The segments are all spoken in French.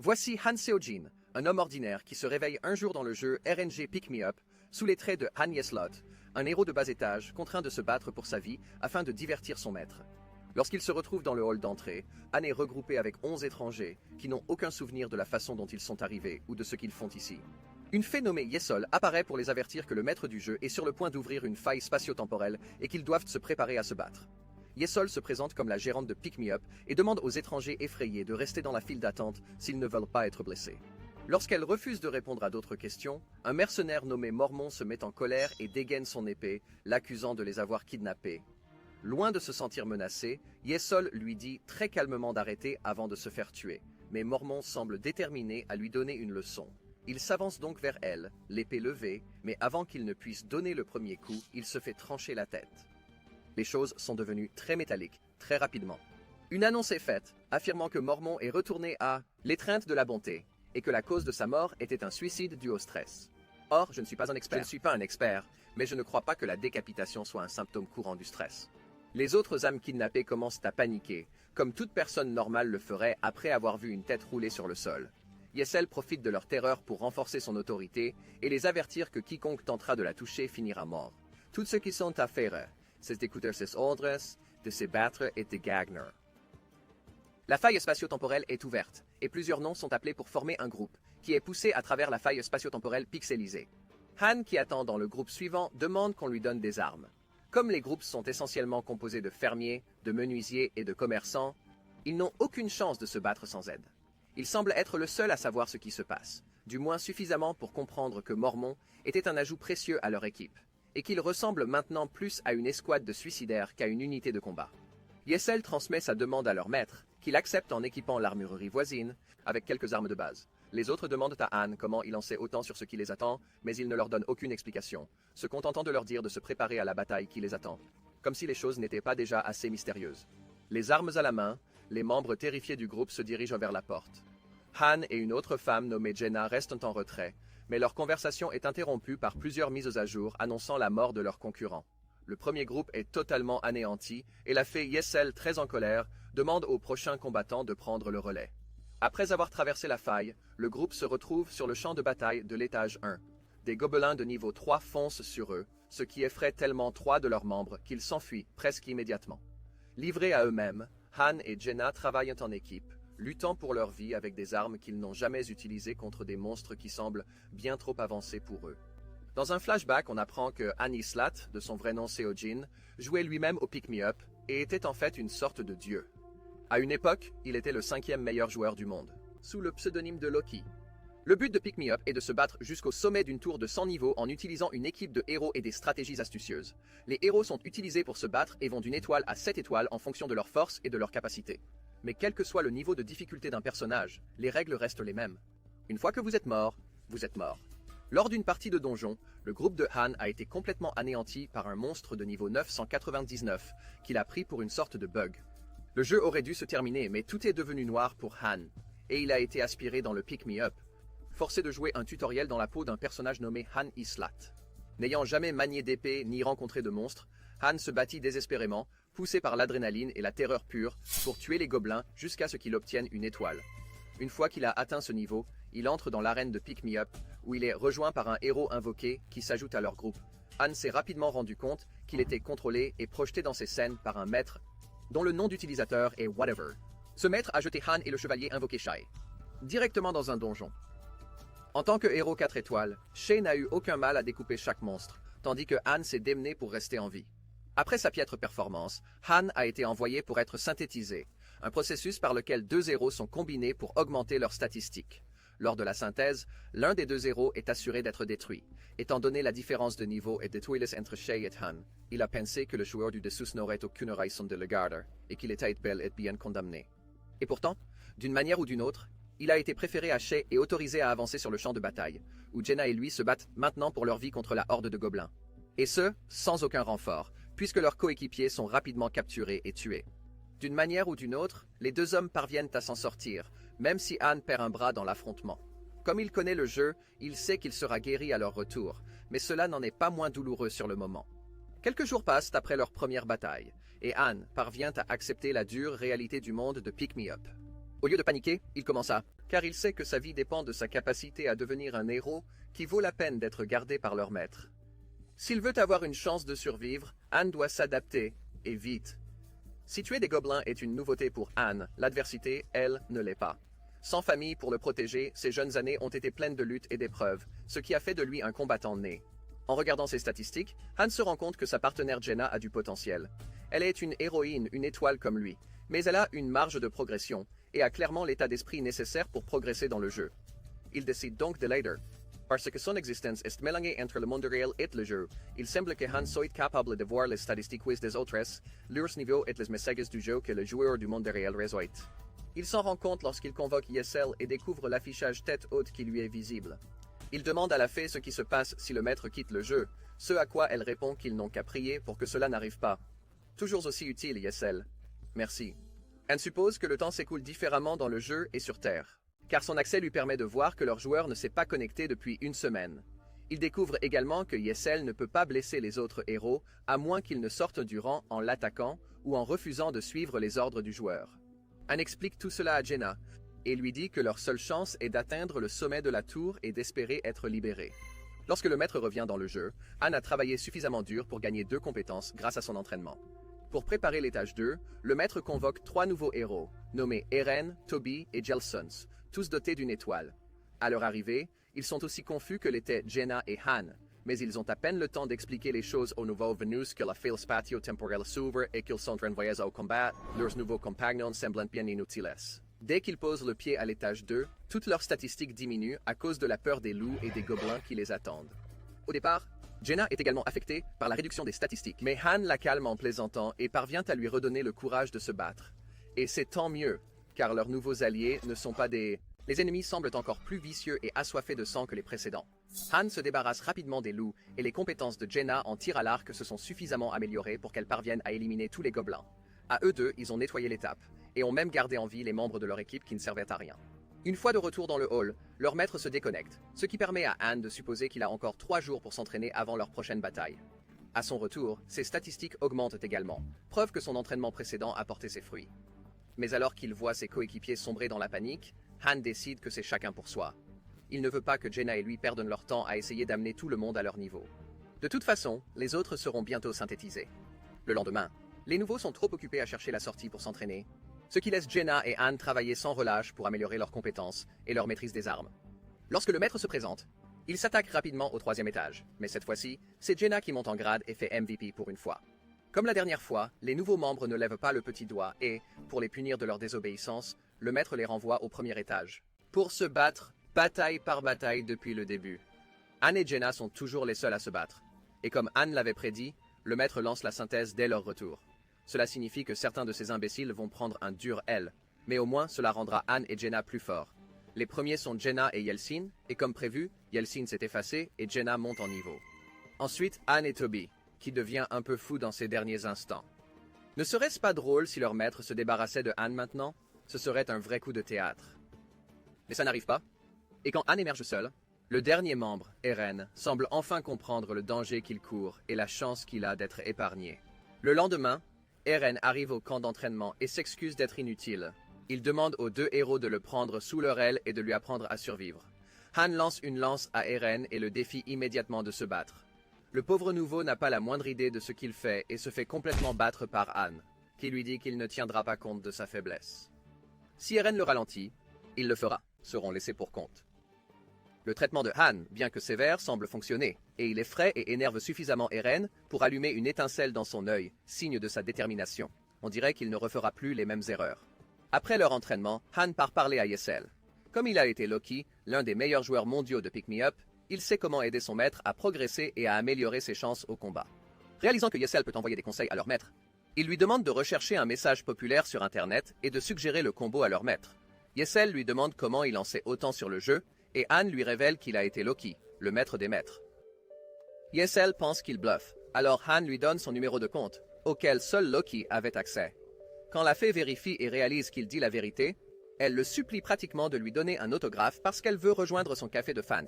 Voici Han Seo-jin, un homme ordinaire qui se réveille un jour dans le jeu RNG Pick Me Up, sous les traits de Han Yeslot, un héros de bas étage contraint de se battre pour sa vie afin de divertir son maître. Lorsqu'il se retrouve dans le hall d'entrée, Han est regroupé avec 11 étrangers qui n'ont aucun souvenir de la façon dont ils sont arrivés ou de ce qu'ils font ici. Une fée nommée Yesol apparaît pour les avertir que le maître du jeu est sur le point d'ouvrir une faille spatio-temporelle et qu'ils doivent se préparer à se battre. Yesol se présente comme la gérante de Pick Me Up et demande aux étrangers effrayés de rester dans la file d'attente s'ils ne veulent pas être blessés. Lorsqu'elle refuse de répondre à d'autres questions, un mercenaire nommé Mormon se met en colère et dégaine son épée, l'accusant de les avoir kidnappés. Loin de se sentir menacé, Yesol lui dit très calmement d'arrêter avant de se faire tuer, mais Mormon semble déterminé à lui donner une leçon. Il s'avance donc vers elle, l'épée levée, mais avant qu'il ne puisse donner le premier coup, il se fait trancher la tête. Les choses sont devenues très métalliques, très rapidement. Une annonce est faite, affirmant que Mormon est retourné à l'étreinte de la bonté, et que la cause de sa mort était un suicide dû au stress. Or, je ne suis pas un expert. Je ne suis pas un expert, mais je ne crois pas que la décapitation soit un symptôme courant du stress. Les autres âmes kidnappées commencent à paniquer, comme toute personne normale le ferait après avoir vu une tête rouler sur le sol. Yesel profite de leur terreur pour renforcer son autorité et les avertir que quiconque tentera de la toucher finira mort. Tout ce qu'ils sont à faire, c'est d'écouter ses ordres, de se battre et de gagner. La faille spatio-temporelle est ouverte, et plusieurs noms sont appelés pour former un groupe, qui est poussé à travers la faille spatio-temporelle pixelisée. Han, qui attend dans le groupe suivant, demande qu'on lui donne des armes. Comme les groupes sont essentiellement composés de fermiers, de menuisiers et de commerçants, ils n'ont aucune chance de se battre sans aide. Il semble être le seul à savoir ce qui se passe, du moins suffisamment pour comprendre que Mormon était un ajout précieux à leur équipe, et qu'il ressemble maintenant plus à une escouade de suicidaires qu'à une unité de combat. Yesel transmet sa demande à leur maître, qu'il accepte en équipant l'armurerie voisine, avec quelques armes de base. Les autres demandent à Han comment il en sait autant sur ce qui les attend, mais il ne leur donne aucune explication, se contentant de leur dire de se préparer à la bataille qui les attend, comme si les choses n'étaient pas déjà assez mystérieuses. Les armes à la main, les membres terrifiés du groupe se dirigent vers la porte. Han et une autre femme nommée Jenna restent en retrait, mais leur conversation est interrompue par plusieurs mises à jour annonçant la mort de leurs concurrents. Le premier groupe est totalement anéanti et la fée Yesel, très en colère, demande aux prochains combattants de prendre le relais. Après avoir traversé la faille, le groupe se retrouve sur le champ de bataille de l'étage 1. Des gobelins de niveau 3 foncent sur eux, ce qui effraie tellement 3 de leurs membres qu'ils s'enfuient presque immédiatement. Livrés à eux-mêmes, Han et Jenna travaillent en équipe, luttant pour leur vie avec des armes qu'ils n'ont jamais utilisées contre des monstres qui semblent bien trop avancés pour eux. Dans un flashback, on apprend que Han Islat, de son vrai nom Seo-jin, jouait lui-même au Pick Me Up et était en fait une sorte de dieu. À une époque, il était le 5e meilleur joueur du monde, sous le pseudonyme de Loki. Le but de Pick Me Up est de se battre jusqu'au sommet d'une tour de 100 niveaux en utilisant une équipe de héros et des stratégies astucieuses. Les héros sont utilisés pour se battre et vont d'une étoile à 7 étoiles en fonction de leur force et de leur capacité. Mais quel que soit le niveau de difficulté d'un personnage, les règles restent les mêmes. Une fois que vous êtes mort, vous êtes mort. Lors d'une partie de donjon, le groupe de Han a été complètement anéanti par un monstre de niveau 999 qu'il a pris pour une sorte de bug. Le jeu aurait dû se terminer, mais tout est devenu noir pour Han, et il a été aspiré dans le Pick Me Up, forcé de jouer un tutoriel dans la peau d'un personnage nommé Han Islat. N'ayant jamais manié d'épée ni rencontré de monstre, Han se battit désespérément, poussé par l'adrénaline et la terreur pure, pour tuer les gobelins jusqu'à ce qu'il obtienne une étoile. Une fois qu'il a atteint ce niveau, il entre dans l'arène de Pick Me Up, où il est rejoint par un héros invoqué qui s'ajoute à leur groupe. Han s'est rapidement rendu compte qu'il était contrôlé et projeté dans ses scènes par un maître dont le nom d'utilisateur est Whatever. Ce maître a jeté Han et le chevalier invoqué Shai directement dans un donjon. En tant que héros 4 étoiles, Shai n'a eu aucun mal à découper chaque monstre, tandis que Han s'est démené pour rester en vie. Après sa piètre performance, Han a été envoyé pour être synthétisé, un processus par lequel 2 héros sont combinés pour augmenter leurs statistiques. Lors de la synthèse, l'un des 2 héros est assuré d'être détruit. Étant donné la différence de niveau et de tuiles entre Shai et Han, il a pensé que le joueur du dessous n'aurait aucune raison de le garder, et qu'il était bel et bien condamné. Et pourtant, d'une manière ou d'une autre, il a été préféré à Shai et autorisé à avancer sur le champ de bataille, où Jenna et lui se battent maintenant pour leur vie contre la horde de gobelins. Et ce, sans aucun renfort, puisque leurs coéquipiers sont rapidement capturés et tués. D'une manière ou d'une autre, les 2 hommes parviennent à s'en sortir, même si Han perd un bras dans l'affrontement. Comme il connaît le jeu, il sait qu'il sera guéri à leur retour, mais cela n'en est pas moins douloureux sur le moment. Quelques jours passent après leur première bataille, et Han parvient à accepter la dure réalité du monde de Pick Me Up. Au lieu de paniquer, il commença, car il sait que sa vie dépend de sa capacité à devenir un héros qui vaut la peine d'être gardé par leur maître. S'il veut avoir une chance de survivre, Han doit s'adapter, et vite. Si tuer des gobelins est une nouveauté pour Han, l'adversité, elle, ne l'est pas. Sans famille pour le protéger, ses jeunes années ont été pleines de luttes et d'épreuves, ce qui a fait de lui un combattant né. En regardant ses statistiques, Han se rend compte que sa partenaire Jaina a du potentiel. Elle est une héroïne, une étoile comme lui, mais elle a une marge de progression, et a clairement l'état d'esprit nécessaire pour progresser dans le jeu. Il décide donc de l'aider. Parce que son existence est mélangée entre le monde réel et le jeu, il semble que Han soit capable de voir les statistiques des autres, leurs niveaux et les messages du jeu que le joueur du monde réel reçoit. Il s'en rend compte lorsqu'il convoque Yesel et découvre l'affichage tête haute qui lui est visible. Il demande à la fée ce qui se passe si le maître quitte le jeu, ce à quoi elle répond qu'ils n'ont qu'à prier pour que cela n'arrive pas. Toujours aussi utile, Yesel. Merci. Han suppose que le temps s'écoule différemment dans le jeu et sur Terre, car son accès lui permet de voir que leur joueur ne s'est pas connecté depuis une semaine. Il découvre également que Yesel ne peut pas blesser les autres héros, à moins qu'ils ne sortent du rang en l'attaquant ou en refusant de suivre les ordres du joueur. Han explique tout cela à Jaina, et lui dit que leur seule chance est d'atteindre le sommet de la tour et d'espérer être libérés. Lorsque le maître revient dans le jeu, Han a travaillé suffisamment dur pour gagner 2 compétences grâce à son entraînement. Pour préparer l'étage 2, le maître convoque 3 nouveaux héros, nommés Eren, Toby et Gelsons, tous dotés d'une étoile. À leur arrivée, ils sont aussi confus que l'étaient Jaina et Han, mais ils ont à peine le temps d'expliquer les choses aux nouveaux venus que la file spatio-temporelle s'ouvre et qu'ils sont renvoyés au combat, leurs nouveaux compagnons semblant bien inutiles. Dès qu'ils posent le pied à l'étage 2, toutes leurs statistiques diminuent à cause de la peur des loups et des gobelins qui les attendent. Au départ, Jaina est également affectée par la réduction des statistiques, mais Han la calme en plaisantant et parvient à lui redonner le courage de se battre. Et c'est tant mieux, car leurs nouveaux alliés ne sont pas des... Les ennemis semblent encore plus vicieux et assoiffés de sang que les précédents. Han se débarrasse rapidement des loups, et les compétences de Jaina en tir à l'arc se sont suffisamment améliorées pour qu'elle parvienne à éliminer tous les gobelins. À eux deux, ils ont nettoyé l'étape, et ont même gardé en vie les membres de leur équipe qui ne servaient à rien. Une fois de retour dans le hall, leur maître se déconnecte, ce qui permet à Han de supposer qu'il a encore 3 jours pour s'entraîner avant leur prochaine bataille. À son retour, ses statistiques augmentent également, preuve que son entraînement précédent a porté ses fruits. Mais alors qu'il voit ses coéquipiers sombrer dans la panique, Han décide que c'est chacun pour soi. Il ne veut pas que Jaina et lui perdent leur temps à essayer d'amener tout le monde à leur niveau. De toute façon, les autres seront bientôt synthétisés. Le lendemain, les nouveaux sont trop occupés à chercher la sortie pour s'entraîner, ce qui laisse Jaina et Han travailler sans relâche pour améliorer leurs compétences et leur maîtrise des armes. Lorsque le maître se présente, il s'attaque rapidement au 3e étage, mais cette fois-ci, c'est Jaina qui monte en grade et fait MVP pour une fois. Comme la dernière fois, les nouveaux membres ne lèvent pas le petit doigt et, pour les punir de leur désobéissance, le maître les renvoie au 1er étage. Pour se battre, bataille par bataille depuis le début. Han et Jaina sont toujours les seuls à se battre. Et comme Han l'avait prédit, le maître lance la synthèse dès leur retour. Cela signifie que certains de ces imbéciles vont prendre un dur L, mais au moins cela rendra Han et Jaina plus forts. Les premiers sont Jaina et Yeltsin, et comme prévu, Yeltsin s'est effacé et Jaina monte en niveau. Ensuite, Han et Toby, qui devient un peu fou dans ces derniers instants. Ne serait-ce pas drôle si leur maître se débarrassait de Han maintenant? Ce serait un vrai coup de théâtre. Mais ça n'arrive pas. Et quand Han émerge seul, le dernier membre, Eren, semble enfin comprendre le danger qu'il court et la chance qu'il a d'être épargné. Le lendemain, Eren arrive au camp d'entraînement et s'excuse d'être inutile. Il demande aux 2 héros de le prendre sous leur aile et de lui apprendre à survivre. Han lance une lance à Eren et le défie immédiatement de se battre. Le pauvre nouveau n'a pas la moindre idée de ce qu'il fait et se fait complètement battre par Han, qui lui dit qu'il ne tiendra pas compte de sa faiblesse. Si Eren le ralentit, il le fera, seront laissés pour compte. Le traitement de Han, bien que sévère, semble fonctionner, et il effraie et énerve suffisamment Eren pour allumer une étincelle dans son œil, signe de sa détermination. On dirait qu'il ne refera plus les mêmes erreurs. Après leur entraînement, Han part parler à Yesel. Comme il a été Loki, l'un des meilleurs joueurs mondiaux de Pick Me Up, il sait comment aider son maître à progresser et à améliorer ses chances au combat. Réalisant que Yesel peut envoyer des conseils à leur maître, il lui demande de rechercher un message populaire sur Internet et de suggérer le combo à leur maître. Yesel lui demande comment il en sait autant sur le jeu, et Han lui révèle qu'il a été Loki, le maître des maîtres. Yesel pense qu'il bluffe, alors Han lui donne son numéro de compte, auquel seul Loki avait accès. Quand la fée vérifie et réalise qu'il dit la vérité, elle le supplie pratiquement de lui donner un autographe parce qu'elle veut rejoindre son café de fans.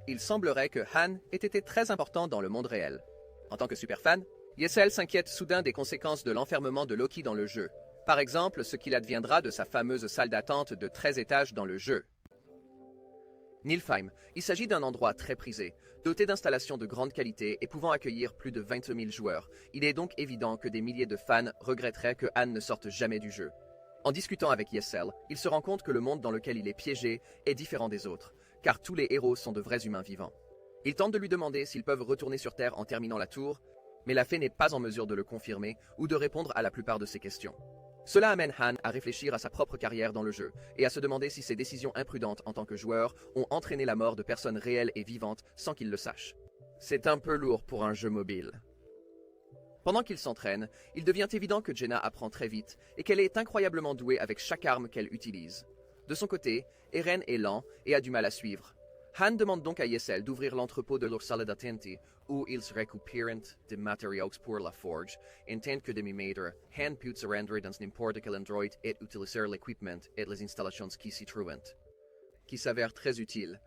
Il semblerait que Han ait été très important dans le monde réel. En tant que superfan, Yesel s'inquiète soudain des conséquences de l'enfermement de Loki dans le jeu. Par exemple, ce qu'il adviendra de sa fameuse salle d'attente de 13 étages dans le jeu. Niflheim, il s'agit d'un endroit très prisé, doté d'installations de grande qualité et pouvant accueillir plus de 20 000 joueurs. Il est donc évident que des milliers de fans regretteraient que Han ne sorte jamais du jeu. En discutant avec Yesel, il se rend compte que le monde dans lequel il est piégé est différent des autres, car tous les héros sont de vrais humains vivants. Il tente de lui demander s'ils peuvent retourner sur Terre en terminant la tour, mais la fée n'est pas en mesure de le confirmer ou de répondre à la plupart de ses questions. Cela amène Han à réfléchir à sa propre carrière dans le jeu et à se demander si ses décisions imprudentes en tant que joueur ont entraîné la mort de personnes réelles et vivantes sans qu'il le sache. C'est un peu lourd pour un jeu mobile. Pendant qu'il s'entraîne, il devient évident que Jaina apprend très vite et qu'elle est incroyablement douée avec chaque arme qu'elle utilise. De son côté, Eren est lent et a du mal à suivre. Han demande donc à Yesel d'ouvrir l'entrepôt de l'Ursula d'Atenti, où ils récupèrent des matériaux pour la forge, en tant que demi-maître, Han peut se rendre dans n'importe quel endroit et utiliser l'équipement et les installations qui s'y trouvent, qui s'avèrent très utiles.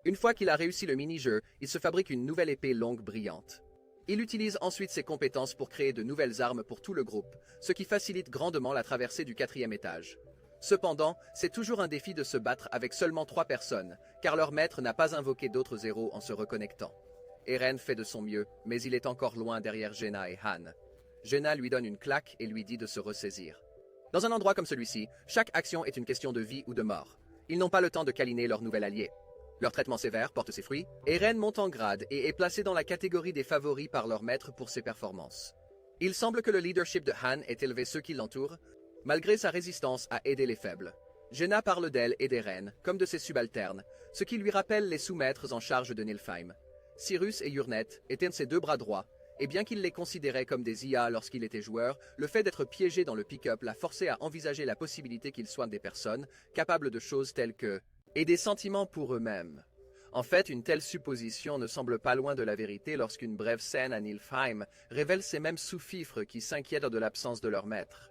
Une fois qu'il a réussi le mini-jeu, il se fabrique une nouvelle épée longue brillante. Il utilise ensuite ses compétences pour créer de nouvelles armes pour tout le groupe, ce qui facilite grandement la traversée du 4e étage. Cependant, c'est toujours un défi de se battre avec seulement 3 personnes, car leur maître n'a pas invoqué d'autres héros en se reconnectant. Eren fait de son mieux, mais il est encore loin derrière Jaina et Han. Jaina lui donne une claque et lui dit de se ressaisir. Dans un endroit comme celui-ci, chaque action est une question de vie ou de mort. Ils n'ont pas le temps de câliner leur nouvel allié. Leur traitement sévère porte ses fruits. Eren monte en grade et est placé dans la catégorie des favoris par leur maître pour ses performances. Il semble que le leadership de Han ait élevé ceux qui l'entourent, malgré sa résistance à aider les faibles. Jaina parle d'elle et d'Eren, comme de ses subalternes, ce qui lui rappelle les sous-maîtres en charge de Niflheim. Cyrus et Yurnet étaient ses 2 bras droits, et bien qu'il les considérait comme des IA lorsqu'il était joueur, le fait d'être piégé dans le pick-up l'a forcé à envisager la possibilité qu'ils soient des personnes capables de choses telles que et des sentiments pour eux-mêmes. En fait, une telle supposition ne semble pas loin de la vérité lorsqu'une brève scène à Niflheim révèle ces mêmes sous-fifres qui s'inquiètent de l'absence de leur maître.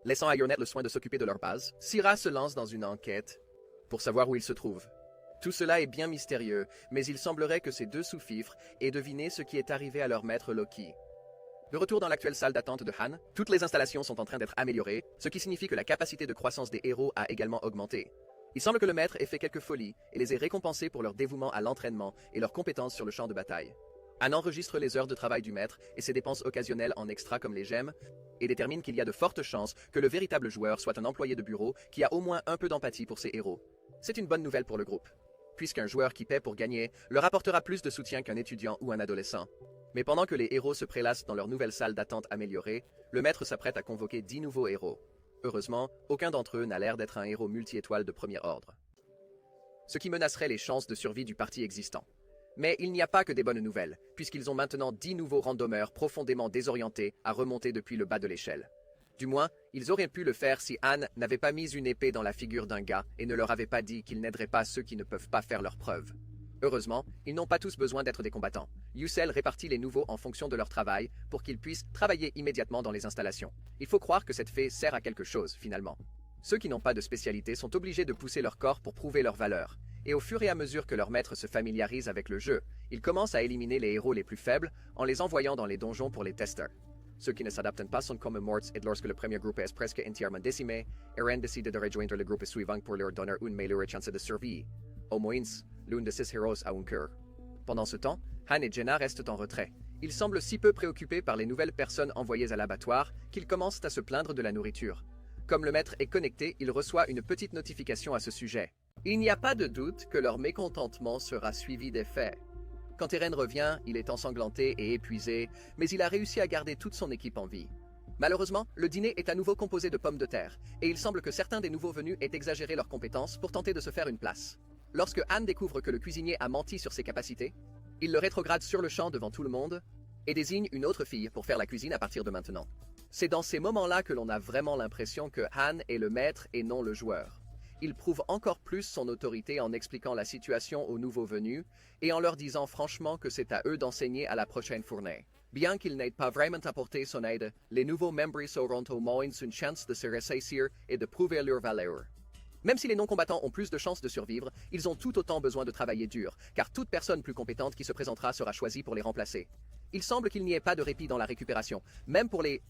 Laissant à Yurnet le soin de s'occuper de leur base, Syrah se lance dans une enquête pour savoir où ils se trouvent. Tout cela est bien mystérieux, mais il semblerait que ces 2 sous-fifres aient deviné ce qui est arrivé à leur maître Loki. De retour dans l'actuelle salle d'attente de Han, toutes les installations sont en train d'être améliorées, ce qui signifie que la capacité de croissance des héros a également augmenté. Il semble que le maître ait fait quelques folies et les ait récompensés pour leur dévouement à l'entraînement et leurs compétences sur le champ de bataille. Han enregistre les heures de travail du maître et ses dépenses occasionnelles en extra comme les gemmes, et détermine qu'il y a de fortes chances que le véritable joueur soit un employé de bureau qui a au moins un peu d'empathie pour ses héros. C'est une bonne nouvelle pour le groupe, puisqu'un joueur qui paie pour gagner leur apportera plus de soutien qu'un étudiant ou un adolescent. Mais pendant que les héros se prélassent dans leur nouvelle salle d'attente améliorée, le maître s'apprête à convoquer 10 nouveaux héros. Heureusement, aucun d'entre eux n'a l'air d'être un héros multi-étoile de premier ordre, ce qui menacerait les chances de survie du parti existant. Mais il n'y a pas que des bonnes nouvelles, puisqu'ils ont maintenant 10 nouveaux randomers profondément désorientés à remonter depuis le bas de l'échelle. Du moins, ils auraient pu le faire si Han n'avait pas mis une épée dans la figure d'un gars et ne leur avait pas dit qu'il n'aiderait pas ceux qui ne peuvent pas faire leurs preuves. Heureusement, ils n'ont pas tous besoin d'être des combattants. Yusel répartit les nouveaux en fonction de leur travail pour qu'ils puissent travailler immédiatement dans les installations. Il faut croire que cette fée sert à quelque chose, finalement. Ceux qui n'ont pas de spécialité sont obligés de pousser leur corps pour prouver leur valeur. Et au fur et à mesure que leur maître se familiarise avec le jeu, ils commencent à éliminer les héros les plus faibles en les envoyant dans les donjons pour les testeurs. Ceux qui ne s'adaptent pas sont comme morts et lorsque le premier groupe est presque entièrement décimé, Eren décide de rejoindre le groupe suivant pour leur donner une meilleure chance de survie. Au moins, l'un de ces héros a un cœur. Pendant ce temps, Han et Jaina restent en retrait. Ils semblent si peu préoccupés par les nouvelles personnes envoyées à l'abattoir qu'ils commencent à se plaindre de la nourriture. Comme le maître est connecté, il reçoit une petite notification à ce sujet. Il n'y a pas de doute que leur mécontentement sera suivi d'effets. Quand Eren revient, il est ensanglanté et épuisé, mais il a réussi à garder toute son équipe en vie. Malheureusement, le dîner est à nouveau composé de pommes de terre, et il semble que certains des nouveaux venus aient exagéré leurs compétences pour tenter de se faire une place. Lorsque Han découvre que le cuisinier a menti sur ses capacités, il le rétrograde sur le champ devant tout le monde et désigne une autre fille pour faire la cuisine à partir de maintenant. C'est dans ces moments-là que l'on a vraiment l'impression que Han est le maître et non le joueur. Il prouve encore plus son autorité en expliquant la situation aux nouveaux venus et en leur disant franchement que c'est à eux d'enseigner à la prochaine fournée. Bien qu'ils n'aient pas vraiment apporté son aide, les nouveaux membres auront au moins une chance de se ressaisir et de prouver leur valeur. Même si les non-combattants ont plus de chances de survivre, ils ont tout autant besoin de travailler dur, car toute personne plus compétente qui se présentera sera choisie pour les remplacer. Il semble qu'il n'y ait pas de répit dans la récupération, même pour les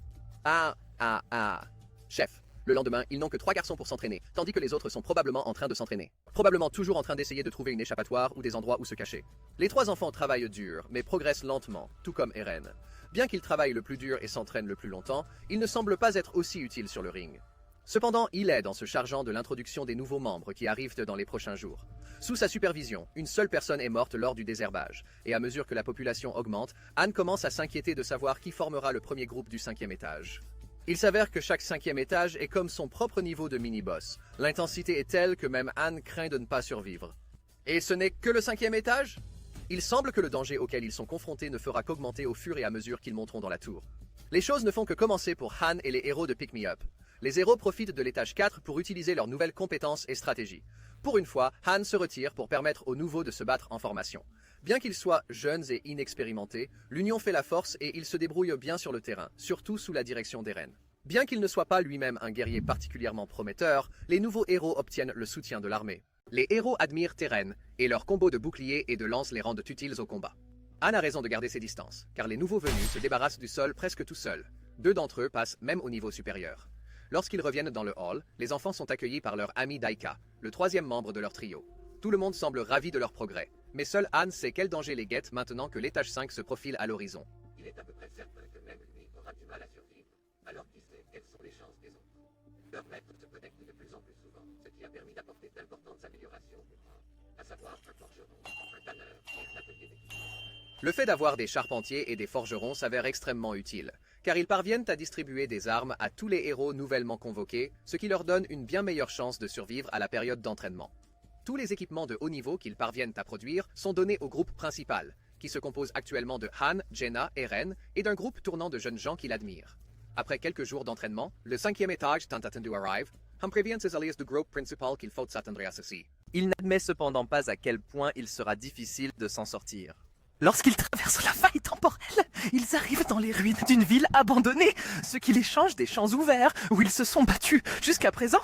Chef. Le lendemain, ils n'ont que 3 garçons pour s'entraîner, tandis que les autres sont probablement en train de s'entraîner. Probablement toujours en train d'essayer de trouver une échappatoire ou des endroits où se cacher. Les 3 enfants travaillent dur, mais progressent lentement, tout comme Eren. Bien qu'ils travaillent le plus dur et s'entraînent le plus longtemps, ils ne semblent pas être aussi utiles sur le ring. Cependant, il aide en se chargeant de l'introduction des nouveaux membres qui arrivent dans les prochains jours. Sous sa supervision, une seule personne est morte lors du désherbage, et à mesure que la population augmente, Anne commence à s'inquiéter de savoir qui formera le premier groupe du 5e étage. Il s'avère que chaque 5e étage est comme son propre niveau de mini-boss. L'intensité est telle que même Anne craint de ne pas survivre. Et ce n'est que le 5e étage? Il semble que le danger auquel ils sont confrontés ne fera qu'augmenter au fur et à mesure qu'ils monteront dans la tour. Les choses ne font que commencer pour Han et les héros de Pick Me Up. Les héros profitent de l'étage 4 pour utiliser leurs nouvelles compétences et stratégies. Pour une fois, Han se retire pour permettre aux nouveaux de se battre en formation. Bien qu'ils soient jeunes et inexpérimentés, l'union fait la force et ils se débrouillent bien sur le terrain, surtout sous la direction d'Eren. Bien qu'il ne soit pas lui-même un guerrier particulièrement prometteur, les nouveaux héros obtiennent le soutien de l'armée. Les héros admirent Eren, et leurs combos de boucliers et de lance les rendent utiles au combat. Han a raison de garder ses distances, car les nouveaux venus se débarrassent du sol presque tout seuls. 2 d'entre eux passent même au niveau supérieur. Lorsqu'ils reviennent dans le hall, les enfants sont accueillis par leur ami Daika, le 3e membre de leur trio. Tout le monde semble ravi de leur progrès, mais seul Han sait quel danger les guette maintenant que l'étage 5 se profile à l'horizon. Il est à peu près certain que même lui aura du mal à survivre, alors qu'il sait quelles sont les chances des autres. Leur maître se connecte de plus en plus souvent, ce qui a permis d'apporter d'importantes améliorations, à savoir un forgeron, un tanneur et un atelier d'équipe. Le fait d'avoir des charpentiers et des forgerons s'avère extrêmement utile, car ils parviennent à distribuer des armes à tous les héros nouvellement convoqués, ce qui leur donne une bien meilleure chance de survivre à la période d'entraînement. Tous les équipements de haut niveau qu'ils parviennent à produire sont donnés au groupe principal, qui se compose actuellement de Han, Jaina, Eren et d'un groupe tournant de jeunes gens qu'il admire. Après quelques jours d'entraînement, le 5e étage tant attendu arrive. Han prévient ses alliés du groupe principal qu'il faut s'attendre à ceci. Il n'admet cependant pas à quel point il sera difficile de s'en sortir. Lorsqu'ils traversent la faille temporelle, ils arrivent dans les ruines d'une ville abandonnée, ce qui les change des champs ouverts où ils se sont battus jusqu'à présent.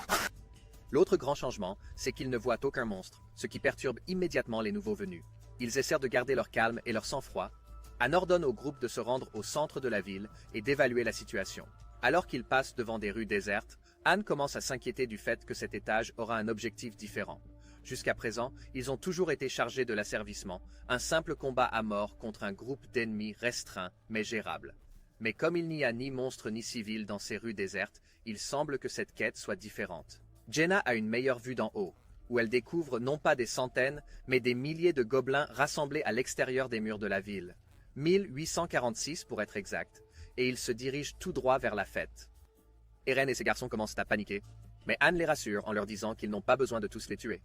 L'autre grand changement, c'est qu'ils ne voient aucun monstre, ce qui perturbe immédiatement les nouveaux venus. Ils essaient de garder leur calme et leur sang-froid. Han ordonne au groupe de se rendre au centre de la ville et d'évaluer la situation. Alors qu'ils passent devant des rues désertes, Han commence à s'inquiéter du fait que cet étage aura un objectif différent. Jusqu'à présent, ils ont toujours été chargés de l'asservissement, un simple combat à mort contre un groupe d'ennemis restreint mais gérable. Mais comme il n'y a ni monstres ni civils dans ces rues désertes, il semble que cette quête soit différente. Jaina a une meilleure vue d'en haut, où elle découvre non pas des centaines, mais des milliers de gobelins rassemblés à l'extérieur des murs de la ville. 1846 pour être exact, et ils se dirigent tout droit vers la fête. Eren et ses garçons commencent à paniquer, mais Han les rassure en leur disant qu'ils n'ont pas besoin de tous les tuer.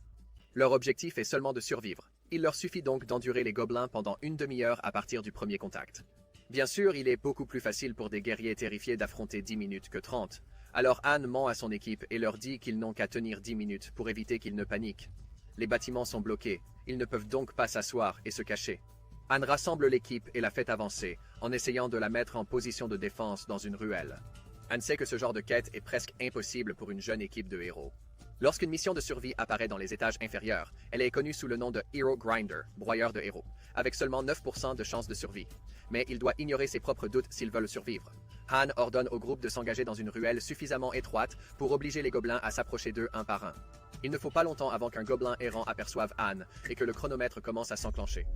Leur objectif est seulement de survivre. Il leur suffit donc d'endurer les gobelins pendant une demi-heure à partir du premier contact. Bien sûr, il est beaucoup plus facile pour des guerriers terrifiés d'affronter 10 minutes que 30. Alors Han ment à son équipe et leur dit qu'ils n'ont qu'à tenir 10 minutes pour éviter qu'ils ne paniquent. Les bâtiments sont bloqués, ils ne peuvent donc pas s'asseoir et se cacher. Han rassemble l'équipe et la fait avancer, en essayant de la mettre en position de défense dans une ruelle. Han sait que ce genre de quête est presque impossible pour une jeune équipe de héros. Lorsqu'une mission de survie apparaît dans les étages inférieurs, elle est connue sous le nom de Hero Grinder, broyeur de héros, avec seulement 9% de chances de survie. Mais il doit ignorer ses propres doutes s'ils veulent survivre. Han ordonne au groupe de s'engager dans une ruelle suffisamment étroite pour obliger les gobelins à s'approcher d'eux un par un. Il ne faut pas longtemps avant qu'un gobelin errant aperçoive Han et que le chronomètre commence à s'enclencher.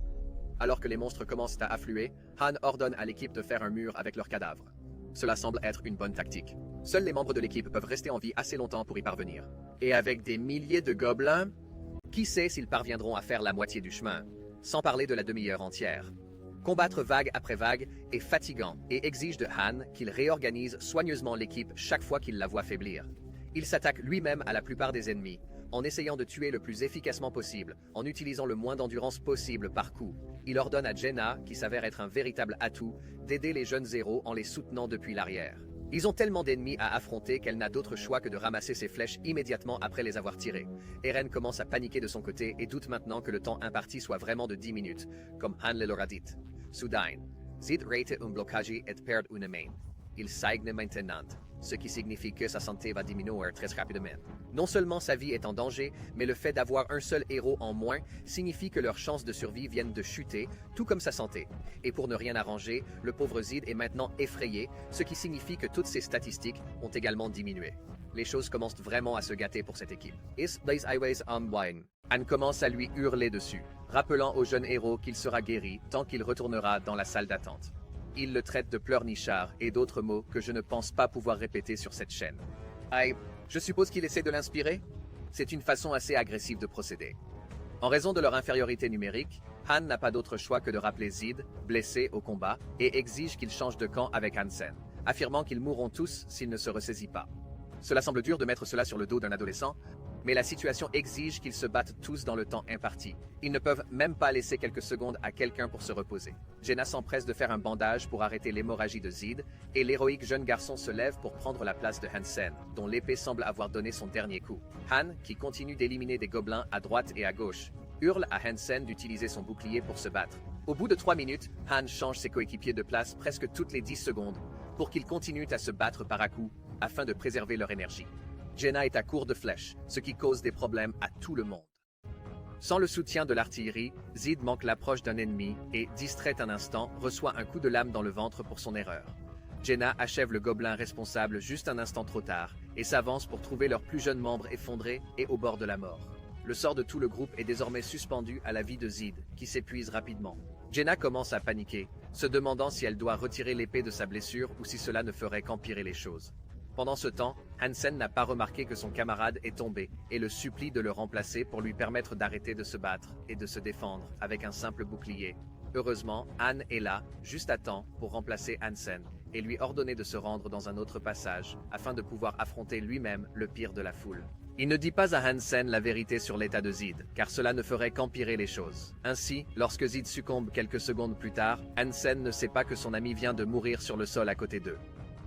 Alors que les monstres commencent à affluer, Han ordonne à l'équipe de faire un mur avec leurs cadavres. Cela semble être une bonne tactique. Seuls les membres de l'équipe peuvent rester en vie assez longtemps pour y parvenir. Et avec des milliers de gobelins, qui sait s'ils parviendront à faire la moitié du chemin, sans parler de la demi-heure entière. Combattre vague après vague est fatigant et exige de Han qu'il réorganise soigneusement l'équipe chaque fois qu'il la voit faiblir. Il s'attaque lui-même à la plupart des ennemis, en essayant de tuer le plus efficacement possible, en utilisant le moins d'endurance possible par coup. Il ordonne à Jaina, qui s'avère être un véritable atout, d'aider les jeunes héros en les soutenant depuis l'arrière. Ils ont tellement d'ennemis à affronter qu'elle n'a d'autre choix que de ramasser ses flèches immédiatement après les avoir tirées. Eren commence à paniquer de son côté et doute maintenant que le temps imparti soit vraiment de 10 minutes, comme Han le leur a dit. Soudain, Zid rate blockage et perd une main. Il saigne maintenant. ce qui signifie que sa santé va diminuer très rapidement. Non seulement sa vie est en danger, mais le fait d'avoir un seul héros en moins signifie que leurs chances de survie viennent de chuter, tout comme sa santé. Et pour ne rien arranger, le pauvre Zid est maintenant effrayé, ce qui signifie que toutes ses statistiques ont également diminué. Les choses commencent vraiment à se gâter pour cette équipe. Is these highways on wine? Anne commence à lui hurler dessus, rappelant au jeune héros qu'il sera guéri tant qu'il retournera dans la salle d'attente. Il le traite de pleurnichard et d'autres mots que je ne pense pas pouvoir répéter sur cette chaîne. Aïe, je suppose qu'il essaie de l'inspirer? C'est une façon assez agressive de procéder. En raison de leur infériorité numérique, Han n'a pas d'autre choix que de rappeler Zid, blessé au combat, et exige qu'il change de camp avec Hansen, affirmant qu'ils mourront tous s'il ne se ressaisit pas. Cela semble dur de mettre cela sur le dos d'un adolescent, mais la situation exige qu'ils se battent tous dans le temps imparti. Ils ne peuvent même pas laisser quelques secondes à quelqu'un pour se reposer. Jenna s'empresse de faire un bandage pour arrêter l'hémorragie de Zid, et l'héroïque jeune garçon se lève pour prendre la place de Hansen, dont l'épée semble avoir donné son dernier coup. Han, qui continue d'éliminer des gobelins à droite et à gauche, hurle à Hansen d'utiliser son bouclier pour se battre. Au bout de 3 minutes, Han change ses coéquipiers de place presque toutes les 10 secondes pour qu'ils continuent à se battre par à-coups afin de préserver leur énergie. Jenna est à court de flèches, ce qui cause des problèmes à tout le monde. Sans le soutien de l'artillerie, Zid manque l'approche d'un ennemi et, distrait un instant, reçoit un coup de lame dans le ventre pour son erreur. Jenna achève le gobelin responsable juste un instant trop tard et s'avance pour trouver leur plus jeune membre effondré et au bord de la mort. Le sort de tout le groupe est désormais suspendu à la vie de Zid, qui s'épuise rapidement. Jenna commence à paniquer, se demandant si elle doit retirer l'épée de sa blessure ou si cela ne ferait qu'empirer les choses. Pendant ce temps, Hansen n'a pas remarqué que son camarade est tombé et le supplie de le remplacer pour lui permettre d'arrêter de se battre et de se défendre avec un simple bouclier. Heureusement, Han est là, juste à temps, pour remplacer Hansen et lui ordonner de se rendre dans un autre passage afin de pouvoir affronter lui-même le pire de la foule. Il ne dit pas à Hansen la vérité sur l'état de Zid, car cela ne ferait qu'empirer les choses. Ainsi, lorsque Zid succombe quelques secondes plus tard, Hansen ne sait pas que son ami vient de mourir sur le sol à côté d'eux.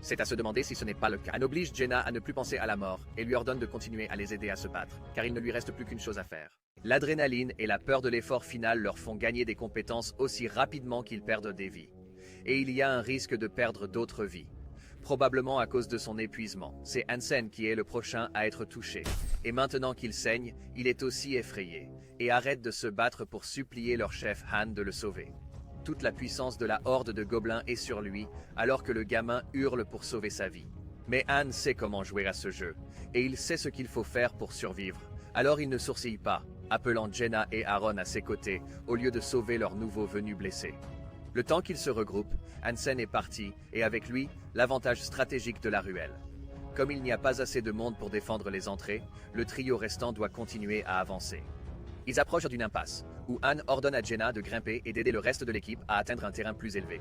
C'est à se demander si ce n'est pas le cas. Han oblige Jenna à ne plus penser à la mort et lui ordonne de continuer à les aider à se battre, car il ne lui reste plus qu'une chose à faire. L'adrénaline et la peur de l'effort final leur font gagner des compétences aussi rapidement qu'ils perdent des vies. Et il y a un risque de perdre d'autres vies. Probablement à cause de son épuisement. C'est Hansen qui est le prochain à être touché. Et maintenant qu'il saigne, il est aussi effrayé, et arrête de se battre pour supplier leur chef Han de le sauver. Toute la puissance de la horde de gobelins est sur lui, alors que le gamin hurle pour sauver sa vie. Mais Han sait comment jouer à ce jeu, et il sait ce qu'il faut faire pour survivre. Alors il ne sourcille pas, appelant Jenna et Aaron à ses côtés, au lieu de sauver leur nouveau venu blessé. Le temps qu'ils se regroupent, Hansen est parti, et avec lui, l'avantage stratégique de la ruelle. Comme il n'y a pas assez de monde pour défendre les entrées, le trio restant doit continuer à avancer. Ils approchent d'une impasse, où Han ordonne à Jenna de grimper et d'aider le reste de l'équipe à atteindre un terrain plus élevé.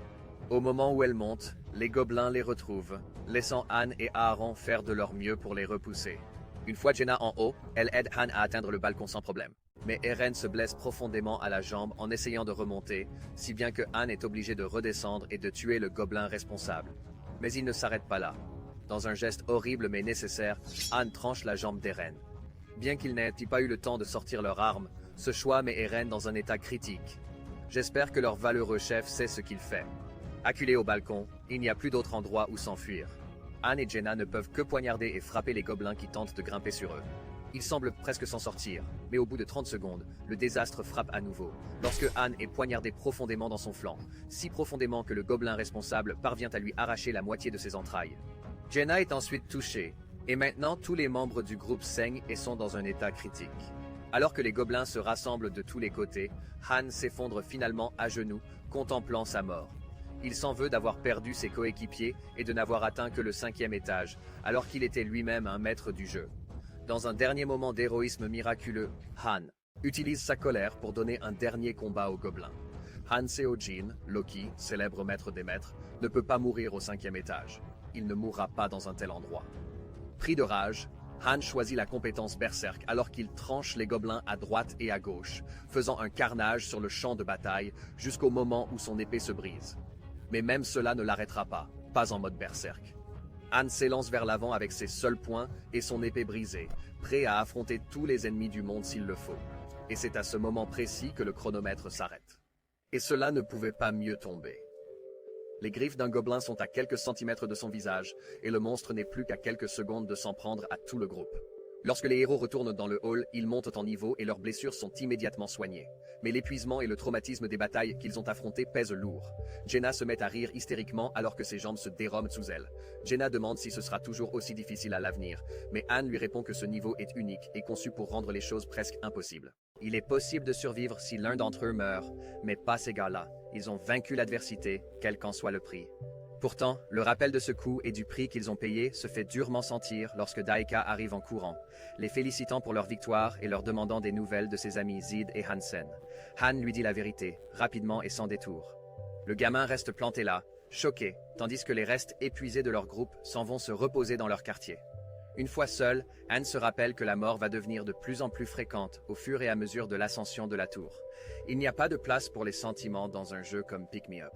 Au moment où elle monte, les gobelins les retrouvent, laissant Han et Aaron faire de leur mieux pour les repousser. Une fois Jenna en haut, elle aide Han à atteindre le balcon sans problème. Mais Eren se blesse profondément à la jambe en essayant de remonter, si bien que Han est obligé de redescendre et de tuer le gobelin responsable. Mais il ne s'arrête pas là. Dans un geste horrible mais nécessaire, Han tranche la jambe d'Eren. Bien qu'ils n'aient pas eu le temps de sortir leurs armes, ce choix met Eren dans un état critique. J'espère que leur valeureux chef sait ce qu'il fait. Acculés au balcon, il n'y a plus d'autre endroit où s'enfuir. Han et Jenna ne peuvent que poignarder et frapper les gobelins qui tentent de grimper sur eux. Ils semblent presque s'en sortir, mais au bout de 30 secondes, le désastre frappe à nouveau, lorsque Han est poignardé profondément dans son flanc, si profondément que le gobelin responsable parvient à lui arracher la moitié de ses entrailles. Jenna est ensuite touchée, et maintenant tous les membres du groupe saignent et sont dans un état critique. Alors que les gobelins se rassemblent de tous les côtés, Han s'effondre finalement à genoux, contemplant sa mort. Il s'en veut d'avoir perdu ses coéquipiers et de n'avoir atteint que le 5e étage, alors qu'il était lui-même un maître du jeu. Dans un dernier moment d'héroïsme miraculeux, Han utilise sa colère pour donner un dernier combat aux gobelins. Han Seo-jin, Loki, célèbre maître des maîtres, ne peut pas mourir au 5e étage. Il ne mourra pas dans un tel endroit. Pris de rage, Han choisit la compétence Berserk alors qu'il tranche les gobelins à droite et à gauche, faisant un carnage sur le champ de bataille jusqu'au moment où son épée se brise. Mais même cela ne l'arrêtera pas en mode Berserk. Han s'élance vers l'avant avec ses seuls poings et son épée brisée, prêt à affronter tous les ennemis du monde s'il le faut. Et c'est à ce moment précis que le chronomètre s'arrête. Et cela ne pouvait pas mieux tomber. Les griffes d'un gobelin sont à quelques centimètres de son visage, et le monstre n'est plus qu'à quelques secondes de s'en prendre à tout le groupe. Lorsque les héros retournent dans le hall, ils montent en niveau et leurs blessures sont immédiatement soignées. Mais l'épuisement et le traumatisme des batailles qu'ils ont affrontées pèsent lourd. Jenna se met à rire hystériquement alors que ses jambes se dérobent sous elle. Jenna demande si ce sera toujours aussi difficile à l'avenir, mais Anne lui répond que ce niveau est unique et conçu pour rendre les choses presque impossibles. Il est possible de survivre si l'un d'entre eux meurt, mais pas ces gars-là. Ils ont vaincu l'adversité, quel qu'en soit le prix. Pourtant, le rappel de ce coup et du prix qu'ils ont payé se fait durement sentir lorsque Daika arrive en courant, les félicitant pour leur victoire et leur demandant des nouvelles de ses amis Zid et Hansen. Han lui dit la vérité, rapidement et sans détour. Le gamin reste planté là, choqué, tandis que les restes épuisés de leur groupe s'en vont se reposer dans leur quartier. Une fois seul, Han se rappelle que la mort va devenir de plus en plus fréquente au fur et à mesure de l'ascension de la tour. Il n'y a pas de place pour les sentiments dans un jeu comme Pick Me Up.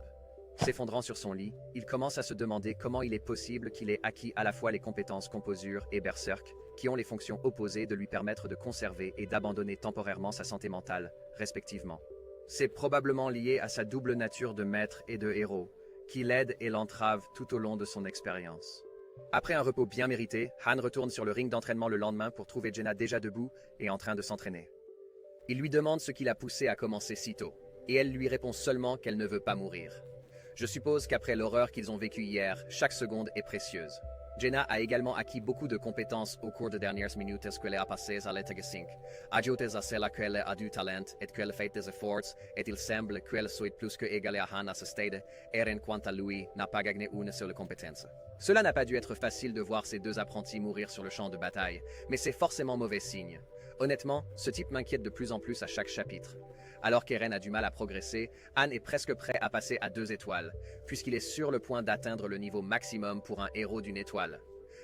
S'effondrant sur son lit, il commence à se demander comment il est possible qu'il ait acquis à la fois les compétences composure et berserk, qui ont les fonctions opposées de lui permettre de conserver et d'abandonner temporairement sa santé mentale, respectivement. C'est probablement lié à sa double nature de maître et de héros, qui l'aide et l'entrave tout au long de son expérience. Après un repos bien mérité, Han retourne sur le ring d'entraînement le lendemain pour trouver Jenna déjà debout et en train de s'entraîner. Il lui demande ce qui l'a poussé à commencer si tôt, et elle lui répond seulement qu'elle ne veut pas mourir. Je suppose qu'après l'horreur qu'ils ont vécue hier, chaque seconde est précieuse. Jenna a également acquis beaucoup de compétences au cours des dernières minutes qu'elle a passées à l'état 5. Ajoutez à cela qu'elle a du talent et qu'elle fait des efforts, et il semble qu'elle soit plus que égalée à Han à ce stade, Eren quant à lui n'a pas gagné une seule compétence. Cela n'a pas dû être facile de voir ces deux apprentis mourir sur le champ de bataille, mais c'est forcément mauvais signe. Honnêtement, ce type m'inquiète de plus en plus à chaque chapitre. Alors qu'Eren a du mal à progresser, Han est presque prêt à passer à 2 étoiles, puisqu'il est sur le point d'atteindre le niveau maximum pour un héros d'1 étoile.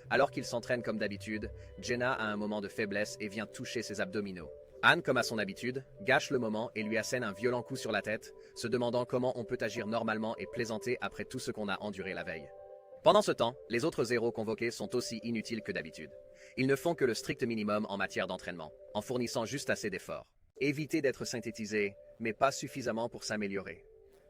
Alors qu'il s'entraîne comme d'habitude, Jenna a un moment de faiblesse et vient toucher ses abdominaux. Han, comme à son habitude, gâche le moment et lui assène un violent coup sur la tête, se demandant comment on peut agir normalement et plaisanter après tout ce qu'on a enduré la veille. Pendant ce temps, les autres héros convoqués sont aussi inutiles que d'habitude. Ils ne font que le strict minimum en matière d'entraînement, en fournissant juste assez d'efforts. Éviter d'être synthétisé, mais pas suffisamment pour s'améliorer.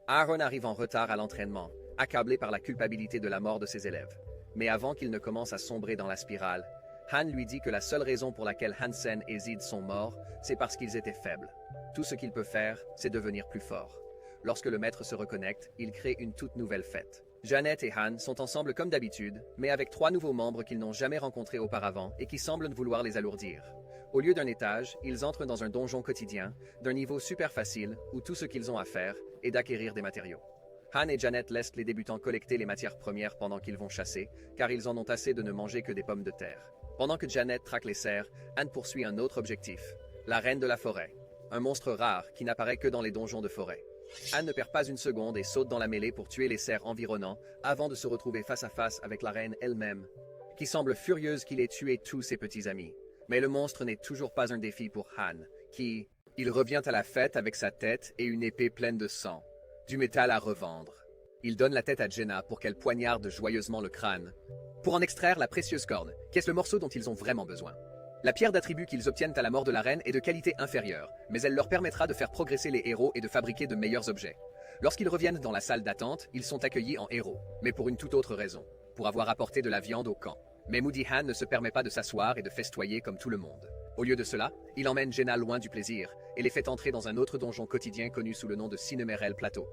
Aaron arrive en retard à l'entraînement, accablé par la culpabilité de la mort de ses élèves. Mais avant qu'il ne commence à sombrer dans la spirale, Han lui dit que la seule raison pour laquelle Hansen et Zid sont morts, c'est parce qu'ils étaient faibles. Tout ce qu'il peut faire, c'est devenir plus fort. Lorsque le maître se reconnecte, il crée une toute nouvelle fête. Janet et Han sont ensemble comme d'habitude, mais avec 3 nouveaux membres qu'ils n'ont jamais rencontrés auparavant et qui semblent vouloir les alourdir. Au lieu d'un étage, ils entrent dans un donjon quotidien, d'un niveau super facile, où tout ce qu'ils ont à faire est d'acquérir des matériaux. Han et Janet laissent les débutants collecter les matières premières pendant qu'ils vont chasser, car ils en ont assez de ne manger que des pommes de terre. Pendant que Janet traque les cerfs, Han poursuit un autre objectif, la reine de la forêt, un monstre rare qui n'apparaît que dans les donjons de forêt. Han ne perd pas une seconde et saute dans la mêlée pour tuer les cerfs environnants avant de se retrouver face à face avec la reine elle-même, qui semble furieuse qu'il ait tué tous ses petits amis. Mais le monstre n'est toujours pas un défi pour Han, qui... Il revient à la fête avec sa tête et une épée pleine de sang, du métal à revendre. Il donne la tête à Jenna pour qu'elle poignarde joyeusement le crâne, pour en extraire la précieuse corne, qui est le morceau dont ils ont vraiment besoin. La pierre d'attribut qu'ils obtiennent à la mort de la reine est de qualité inférieure, mais elle leur permettra de faire progresser les héros et de fabriquer de meilleurs objets. Lorsqu'ils reviennent dans la salle d'attente, ils sont accueillis en héros, mais pour une toute autre raison, pour avoir apporté de la viande au camp. Mais Moody Han ne se permet pas de s'asseoir et de festoyer comme tout le monde. Au lieu de cela, il emmène Jenna loin du plaisir et les fait entrer dans un autre donjon quotidien connu sous le nom de Cinemerel Plateau.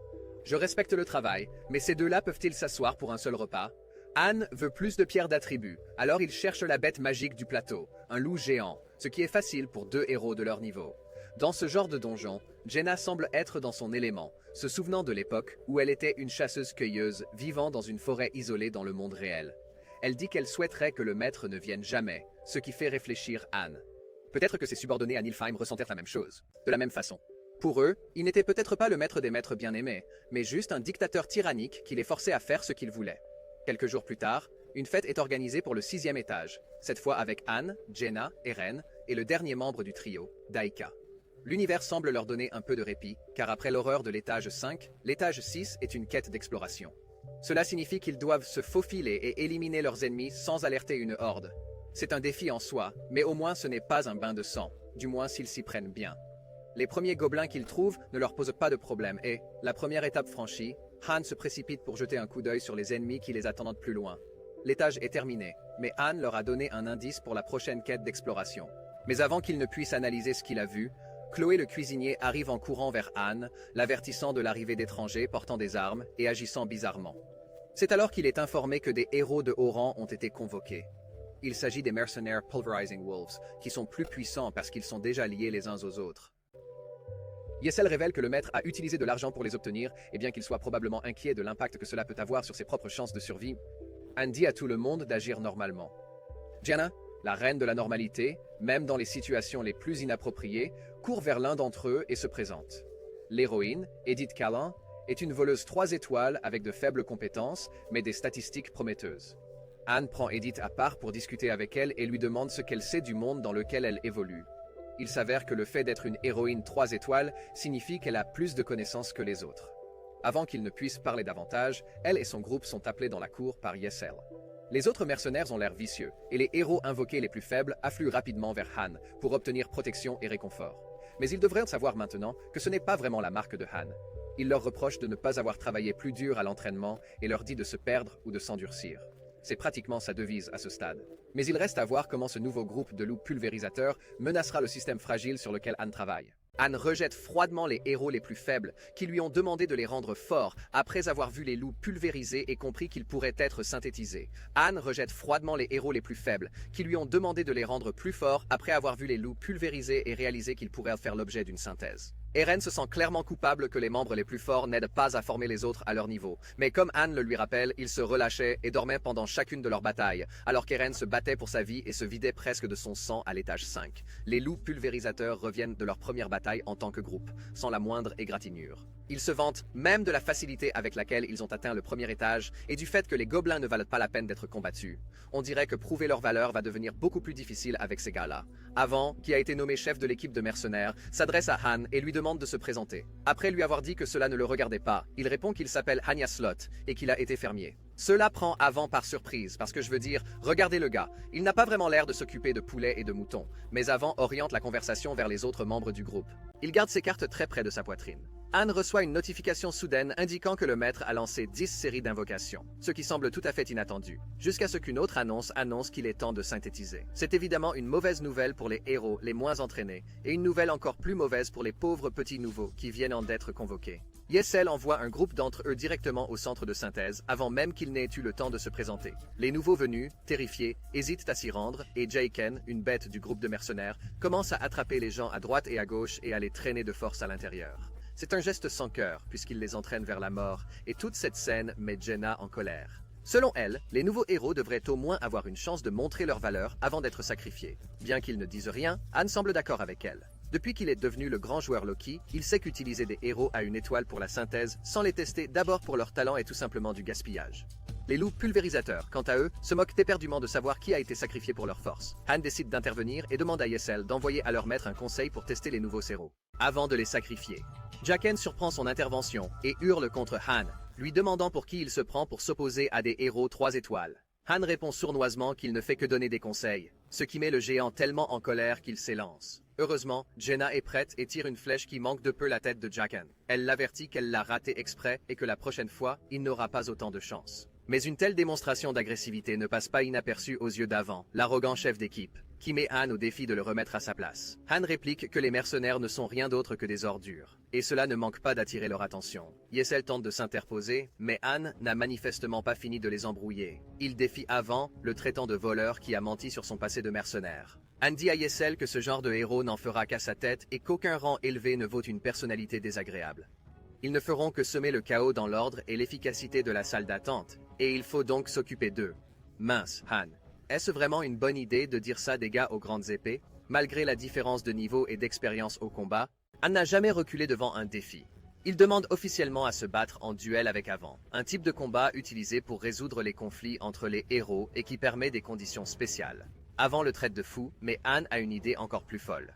Je respecte le travail, mais ces deux-là peuvent-ils s'asseoir pour un seul repas? Han veut plus de pierres d'attribut, alors il cherche la bête magique du plateau, un loup géant, ce qui est facile pour 2 héros de leur niveau. Dans ce genre de donjon, Jenna semble être dans son élément, se souvenant de l'époque où elle était une chasseuse-cueilleuse vivant dans une forêt isolée dans le monde réel. Elle dit qu'elle souhaiterait que le maître ne vienne jamais, ce qui fait réfléchir Han. Peut-être que ses subordonnés à Nilfheim ressentèrent la même chose, de la même façon. Pour eux, il n'était peut-être pas le maître des maîtres bien-aimés, mais juste un dictateur tyrannique qui les forçait à faire ce qu'ils voulaient. Quelques jours plus tard, une fête est organisée pour le 6e étage, cette fois avec Han, Jenna, Eren et le dernier membre du trio, Daika. L'univers semble leur donner un peu de répit, car après l'horreur de l'étage 5, l'étage 6 est une quête d'exploration. Cela signifie qu'ils doivent se faufiler et éliminer leurs ennemis sans alerter une horde. C'est un défi en soi, mais au moins ce n'est pas un bain de sang, du moins s'ils s'y prennent bien. Les premiers gobelins qu'ils trouvent ne leur posent pas de problème et, la première étape franchie, Han se précipite pour jeter un coup d'œil sur les ennemis qui les attendent plus loin. L'étage est terminé, mais Han leur a donné un indice pour la prochaine quête d'exploration. Mais avant qu'il ne puisse analyser ce qu'il a vu, Chloé le cuisinier arrive en courant vers Han, l'avertissant de l'arrivée d'étrangers portant des armes et agissant bizarrement. C'est alors qu'il est informé que des héros de haut rang ont été convoqués. Il s'agit des mercenaires Pulverizing Wolves, qui sont plus puissants parce qu'ils sont déjà liés les uns aux autres. Yesel révèle que le maître a utilisé de l'argent pour les obtenir, et bien qu'il soit probablement inquiet de l'impact que cela peut avoir sur ses propres chances de survie, Han dit à tout le monde d'agir normalement. Gianna, la reine de la normalité, même dans les situations les plus inappropriées, court vers l'un d'entre eux et se présente. L'héroïne, Edith Callan, est une voleuse 3 étoiles avec de faibles compétences, mais des statistiques prometteuses. Anne prend Edith à part pour discuter avec elle et lui demande ce qu'elle sait du monde dans lequel elle évolue. Il s'avère que le fait d'être une héroïne 3 étoiles signifie qu'elle a plus de connaissances que les autres. Avant qu'il ne puisse parler davantage, elle et son groupe sont appelés dans la cour par Yesel. Les autres mercenaires ont l'air vicieux, et les héros invoqués les plus faibles affluent rapidement vers Han pour obtenir protection et réconfort. Mais ils devraient savoir maintenant que ce n'est pas vraiment la marque de Han. Il leur reproche de ne pas avoir travaillé plus dur à l'entraînement et leur dit de se perdre ou de s'endurcir. C'est pratiquement sa devise à ce stade. Mais il reste à voir comment ce nouveau groupe de loups pulvérisateurs menacera le système fragile sur lequel Han travaille. Han rejette froidement les héros les plus faibles, qui lui ont demandé de les rendre forts après avoir vu les loups pulvérisés et compris qu'ils pourraient être synthétisés. Han rejette froidement les héros les plus faibles, qui lui ont demandé de les rendre plus forts après avoir vu les loups pulvérisés et réalisé qu'ils pourraient faire l'objet d'une synthèse. Eren se sent clairement coupable que les membres les plus forts n'aident pas à former les autres à leur niveau. Mais comme Han le lui rappelle, il se relâchait et dormait pendant chacune de leurs batailles, alors qu'Eren se battait pour sa vie et se vidait presque de son sang à l'étage 5. Les loups pulvérisateurs reviennent de leur première bataille en tant que groupe, sans la moindre égratignure. Ils se vantent même de la facilité avec laquelle ils ont atteint le premier étage et du fait que les gobelins ne valent pas la peine d'être combattus. On dirait que prouver leur valeur va devenir beaucoup plus difficile avec ces gars-là. Avant, qui a été nommé chef de l'équipe de mercenaires, s'adresse à Han et lui demande de se présenter. Après lui avoir dit que cela ne le regardait pas, il répond qu'il s'appelle Hanya Slot et qu'il a été fermier. Cela prend Avant par surprise, parce que je veux dire, regardez le gars, il n'a pas vraiment l'air de s'occuper de poulets et de moutons, mais Avant oriente la conversation vers les autres membres du groupe. Il garde ses cartes très près de sa poitrine. Han reçoit une notification soudaine indiquant que le maître a lancé 10 séries d'invocations, ce qui semble tout à fait inattendu, jusqu'à ce qu'une autre annonce qu'il est temps de synthétiser. C'est évidemment une mauvaise nouvelle pour les héros les moins entraînés, et une nouvelle encore plus mauvaise pour les pauvres petits nouveaux qui viennent d'être convoqués. Yesel envoie un groupe d'entre eux directement au centre de synthèse avant même qu'ils n'aient eu le temps de se présenter. Les nouveaux venus, terrifiés, hésitent à s'y rendre et Jaiken, une bête du groupe de mercenaires, commence à attraper les gens à droite et à gauche et à les traîner de force à l'intérieur. C'est un geste sans cœur puisqu'il les entraîne vers la mort et toute cette scène met Jenna en colère. Selon elle, les nouveaux héros devraient au moins avoir une chance de montrer leur valeur avant d'être sacrifiés. Bien qu'ils ne disent rien, Han semble d'accord avec elle. Depuis qu'il est devenu le grand joueur Loki, il sait qu'utiliser des héros à une étoile pour la synthèse sans les tester d'abord pour leur talent est tout simplement du gaspillage. Les loups pulvérisateurs, quant à eux, se moquent éperdument de savoir qui a été sacrifié pour leur force. Han décide d'intervenir et demande à Yesel d'envoyer à leur maître un conseil pour tester les nouveaux héros, avant de les sacrifier. Jaqen surprend son intervention et hurle contre Han, lui demandant pour qui il se prend pour s'opposer à des héros 3 étoiles. Han répond sournoisement qu'il ne fait que donner des conseils, ce qui met le géant tellement en colère qu'il s'élance. Heureusement, Jenna est prête et tire une flèche qui manque de peu la tête de Jaqen. Elle l'avertit qu'elle l'a raté exprès et que la prochaine fois, il n'aura pas autant de chance. Mais une telle démonstration d'agressivité ne passe pas inaperçue aux yeux d'Avant, l'arrogant chef d'équipe, qui met Han au défi de le remettre à sa place. Han réplique que les mercenaires ne sont rien d'autre que des ordures, et cela ne manque pas d'attirer leur attention. Yesel tente de s'interposer, mais Han n'a manifestement pas fini de les embrouiller. Il défie Avant, le traitant de voleur qui a menti sur son passé de mercenaire. Han dit à Yesel que ce genre de héros n'en fera qu'à sa tête et qu'aucun rang élevé ne vaut une personnalité désagréable. Ils ne feront que semer le chaos dans l'ordre et l'efficacité de la salle d'attente, et il faut donc s'occuper d'eux. Mince, Han. Est-ce vraiment une bonne idée de dire ça des gars aux grandes épées? Malgré la différence de niveau et d'expérience au combat, Han n'a jamais reculé devant un défi. Il demande officiellement à se battre en duel avec Avant, un type de combat utilisé pour résoudre les conflits entre les héros et qui permet des conditions spéciales. Avant le traite de fou, mais Han a une idée encore plus folle.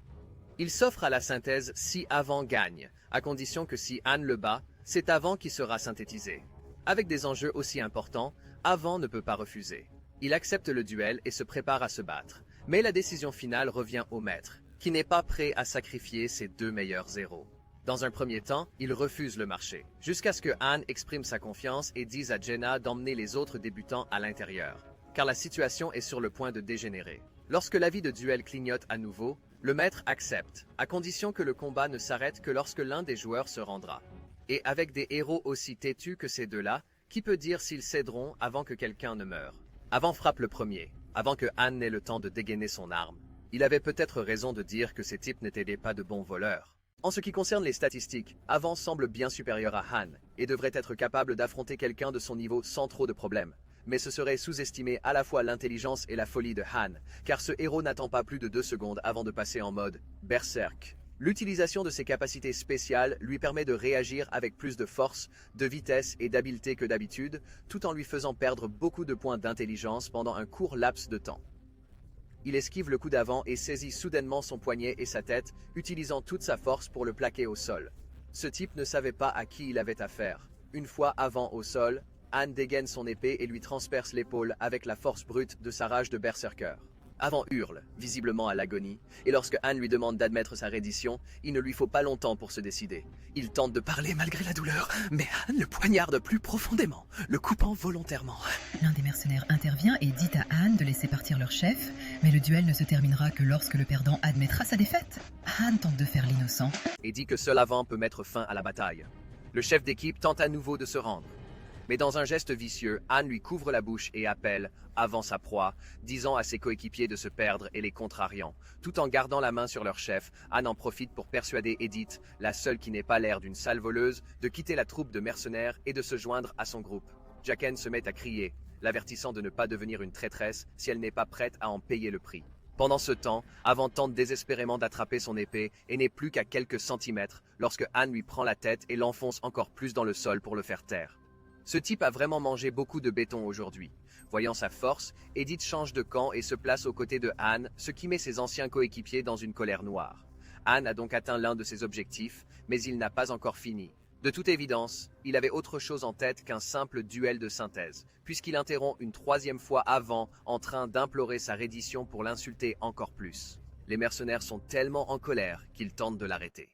Il s'offre à la synthèse si Avant gagne, à condition que si Han le bat, c'est Avant qui sera synthétisé. Avec des enjeux aussi importants, Avant ne peut pas refuser. Il accepte le duel et se prépare à se battre. Mais la décision finale revient au maître, qui n'est pas prêt à sacrifier ses 2 meilleurs héros. Dans un premier temps, il refuse le marché, jusqu'à ce que Han exprime sa confiance et dise à Jenna d'emmener les autres débutants à l'intérieur, car la situation est sur le point de dégénérer. Lorsque l'avis de duel clignote à nouveau, le maître accepte, à condition que le combat ne s'arrête que lorsque l'un des joueurs se rendra. Et avec des héros aussi têtus que ces deux-là, qui peut dire s'ils céderont avant que quelqu'un ne meure? Avant frappe le premier, avant que Han n'ait le temps de dégainer son arme. Il avait peut-être raison de dire que ces types n'étaient pas de bons voleurs. En ce qui concerne les statistiques, Avant semble bien supérieur à Han, et devrait être capable d'affronter quelqu'un de son niveau sans trop de problèmes. Mais ce serait sous-estimer à la fois l'intelligence et la folie de Han, car ce héros n'attend pas plus de 2 secondes avant de passer en mode berserk. L'utilisation de ses capacités spéciales lui permet de réagir avec plus de force, de vitesse et d'habileté que d'habitude, tout en lui faisant perdre beaucoup de points d'intelligence pendant un court laps de temps. Il esquive le coup d'avant et saisit soudainement son poignet et sa tête, utilisant toute sa force pour le plaquer au sol. Ce type ne savait pas à qui il avait affaire. Une fois Avant au sol, Han dégaine son épée et lui transperce l'épaule avec la force brute de sa rage de berserker. Avant hurle, visiblement à l'agonie, et lorsque Han lui demande d'admettre sa reddition, il ne lui faut pas longtemps pour se décider. Il tente de parler malgré la douleur, mais Han le poignarde plus profondément, le coupant volontairement. L'un des mercenaires intervient et dit à Han de laisser partir leur chef, mais le duel ne se terminera que lorsque le perdant admettra sa défaite. Han tente de faire l'innocent Et dit que seul Avant peut mettre fin à la bataille. Le chef d'équipe tente à nouveau de se rendre. Mais dans un geste vicieux, Han lui couvre la bouche et appelle, avant sa proie, disant à ses coéquipiers de se perdre et les contrariant. Tout en gardant la main sur leur chef, Han en profite pour persuader Edith, la seule qui n'ait pas l'air d'une sale voleuse, de quitter la troupe de mercenaires et de se joindre à son groupe. Jaqen se met à crier, l'avertissant de ne pas devenir une traîtresse si elle n'est pas prête à en payer le prix. Pendant ce temps, Avant tente désespérément d'attraper son épée et n'est plus qu'à quelques centimètres lorsque Han lui prend la tête et l'enfonce encore plus dans le sol pour le faire taire. Ce type a vraiment mangé beaucoup de béton aujourd'hui. Voyant sa force, Edith change de camp et se place aux côtés de Han, ce qui met ses anciens coéquipiers dans une colère noire. Han a donc atteint l'un de ses objectifs, mais il n'a pas encore fini. De toute évidence, il avait autre chose en tête qu'un simple duel de synthèse, puisqu'il interrompt une 3e fois Avant en train d'implorer sa reddition pour l'insulter encore plus. Les mercenaires sont tellement en colère qu'ils tentent de l'arrêter.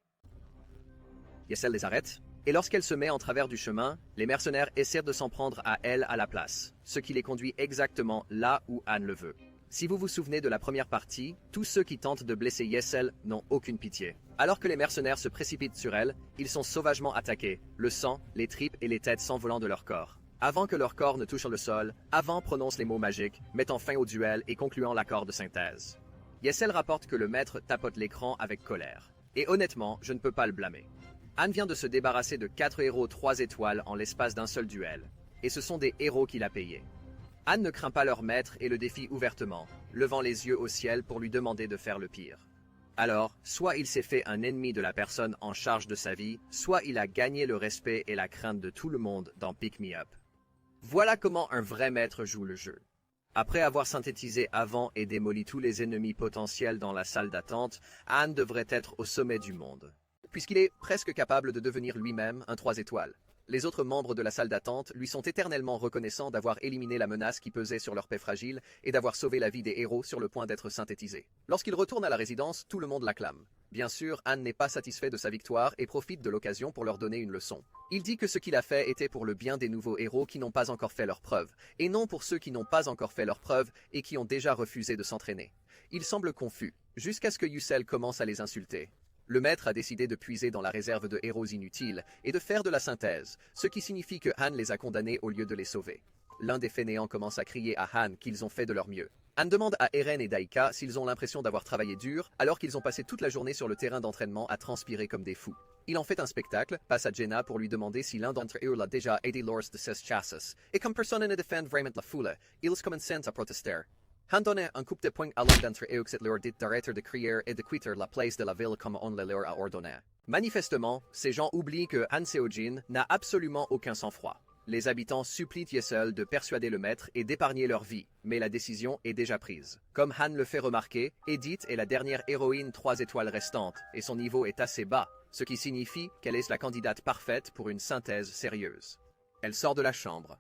Yessel les arrête. Et lorsqu'elle se met en travers du chemin, les mercenaires essaient de s'en prendre à elle à la place, ce qui les conduit exactement là où Han le veut. Si vous vous souvenez de la première partie, tous ceux qui tentent de blesser Yessel n'ont aucune pitié. Alors que les mercenaires se précipitent sur elle, ils sont sauvagement attaqués, le sang, les tripes et les têtes s'envolant de leur corps. Avant que leur corps ne touche le sol, Avant prononce les mots magiques, mettant fin au duel et concluant l'accord de synthèse. Yessel rapporte que le maître tapote l'écran avec colère. Et honnêtement, je ne peux pas le blâmer. Han vient de se débarrasser de 4 héros 3 étoiles en l'espace d'un seul duel. Et ce sont des héros qu'il a payés. Han ne craint pas leur maître et le défie ouvertement, levant les yeux au ciel pour lui demander de faire le pire. Alors, soit il s'est fait un ennemi de la personne en charge de sa vie, soit il a gagné le respect et la crainte de tout le monde dans Pick Me Up. Voilà comment un vrai maître joue le jeu. Après avoir synthétisé Avant et démoli tous les ennemis potentiels dans la salle d'attente, Han devrait être au sommet du monde, puisqu'il est presque capable de devenir lui-même un 3 étoiles. Les autres membres de la salle d'attente lui sont éternellement reconnaissants d'avoir éliminé la menace qui pesait sur leur paix fragile et d'avoir sauvé la vie des héros sur le point d'être synthétisés. Lorsqu'il retourne à la résidence, tout le monde l'acclame. Bien sûr, Han n'est pas satisfait de sa victoire et profite de l'occasion pour leur donner une leçon. Il dit que ce qu'il a fait était pour le bien des nouveaux héros qui n'ont pas encore fait leurs preuves, et non pour ceux qui n'ont pas encore fait leurs preuves et qui ont déjà refusé de s'entraîner. Il semble confus, jusqu'à ce que Yusel commence à les insulter. Le maître a décidé de puiser dans la réserve de héros inutiles et de faire de la synthèse, ce qui signifie que Han les a condamnés au lieu de les sauver. L'un des fainéants commence à crier à Han qu'ils ont fait de leur mieux. Han demande à Eren et Daika s'ils ont l'impression d'avoir travaillé dur alors qu'ils ont passé toute la journée sur le terrain d'entraînement à transpirer comme des fous. Il en fait un spectacle, passe à Jenna pour lui demander si l'un d'entre eux l'a déjà aidé lors de ses chasses. Et comme personne ne défend vraiment la foule, ils commencent à protester. Han donne un coup de poing à l'un d'entre eux qui leur dit d'arrêter de crier et de quitter la place de la ville comme on le leur a ordonné. Manifestement, ces gens oublient que Han Seojin n'a absolument aucun sang-froid. Les habitants supplient Yesel de persuader le maître et d'épargner leur vie, mais la décision est déjà prise. Comme Han le fait remarquer, Edith est la dernière héroïne 3 étoiles restante, et son niveau est assez bas, ce qui signifie qu'elle est la candidate parfaite pour une synthèse sérieuse. Elle sort de la chambre.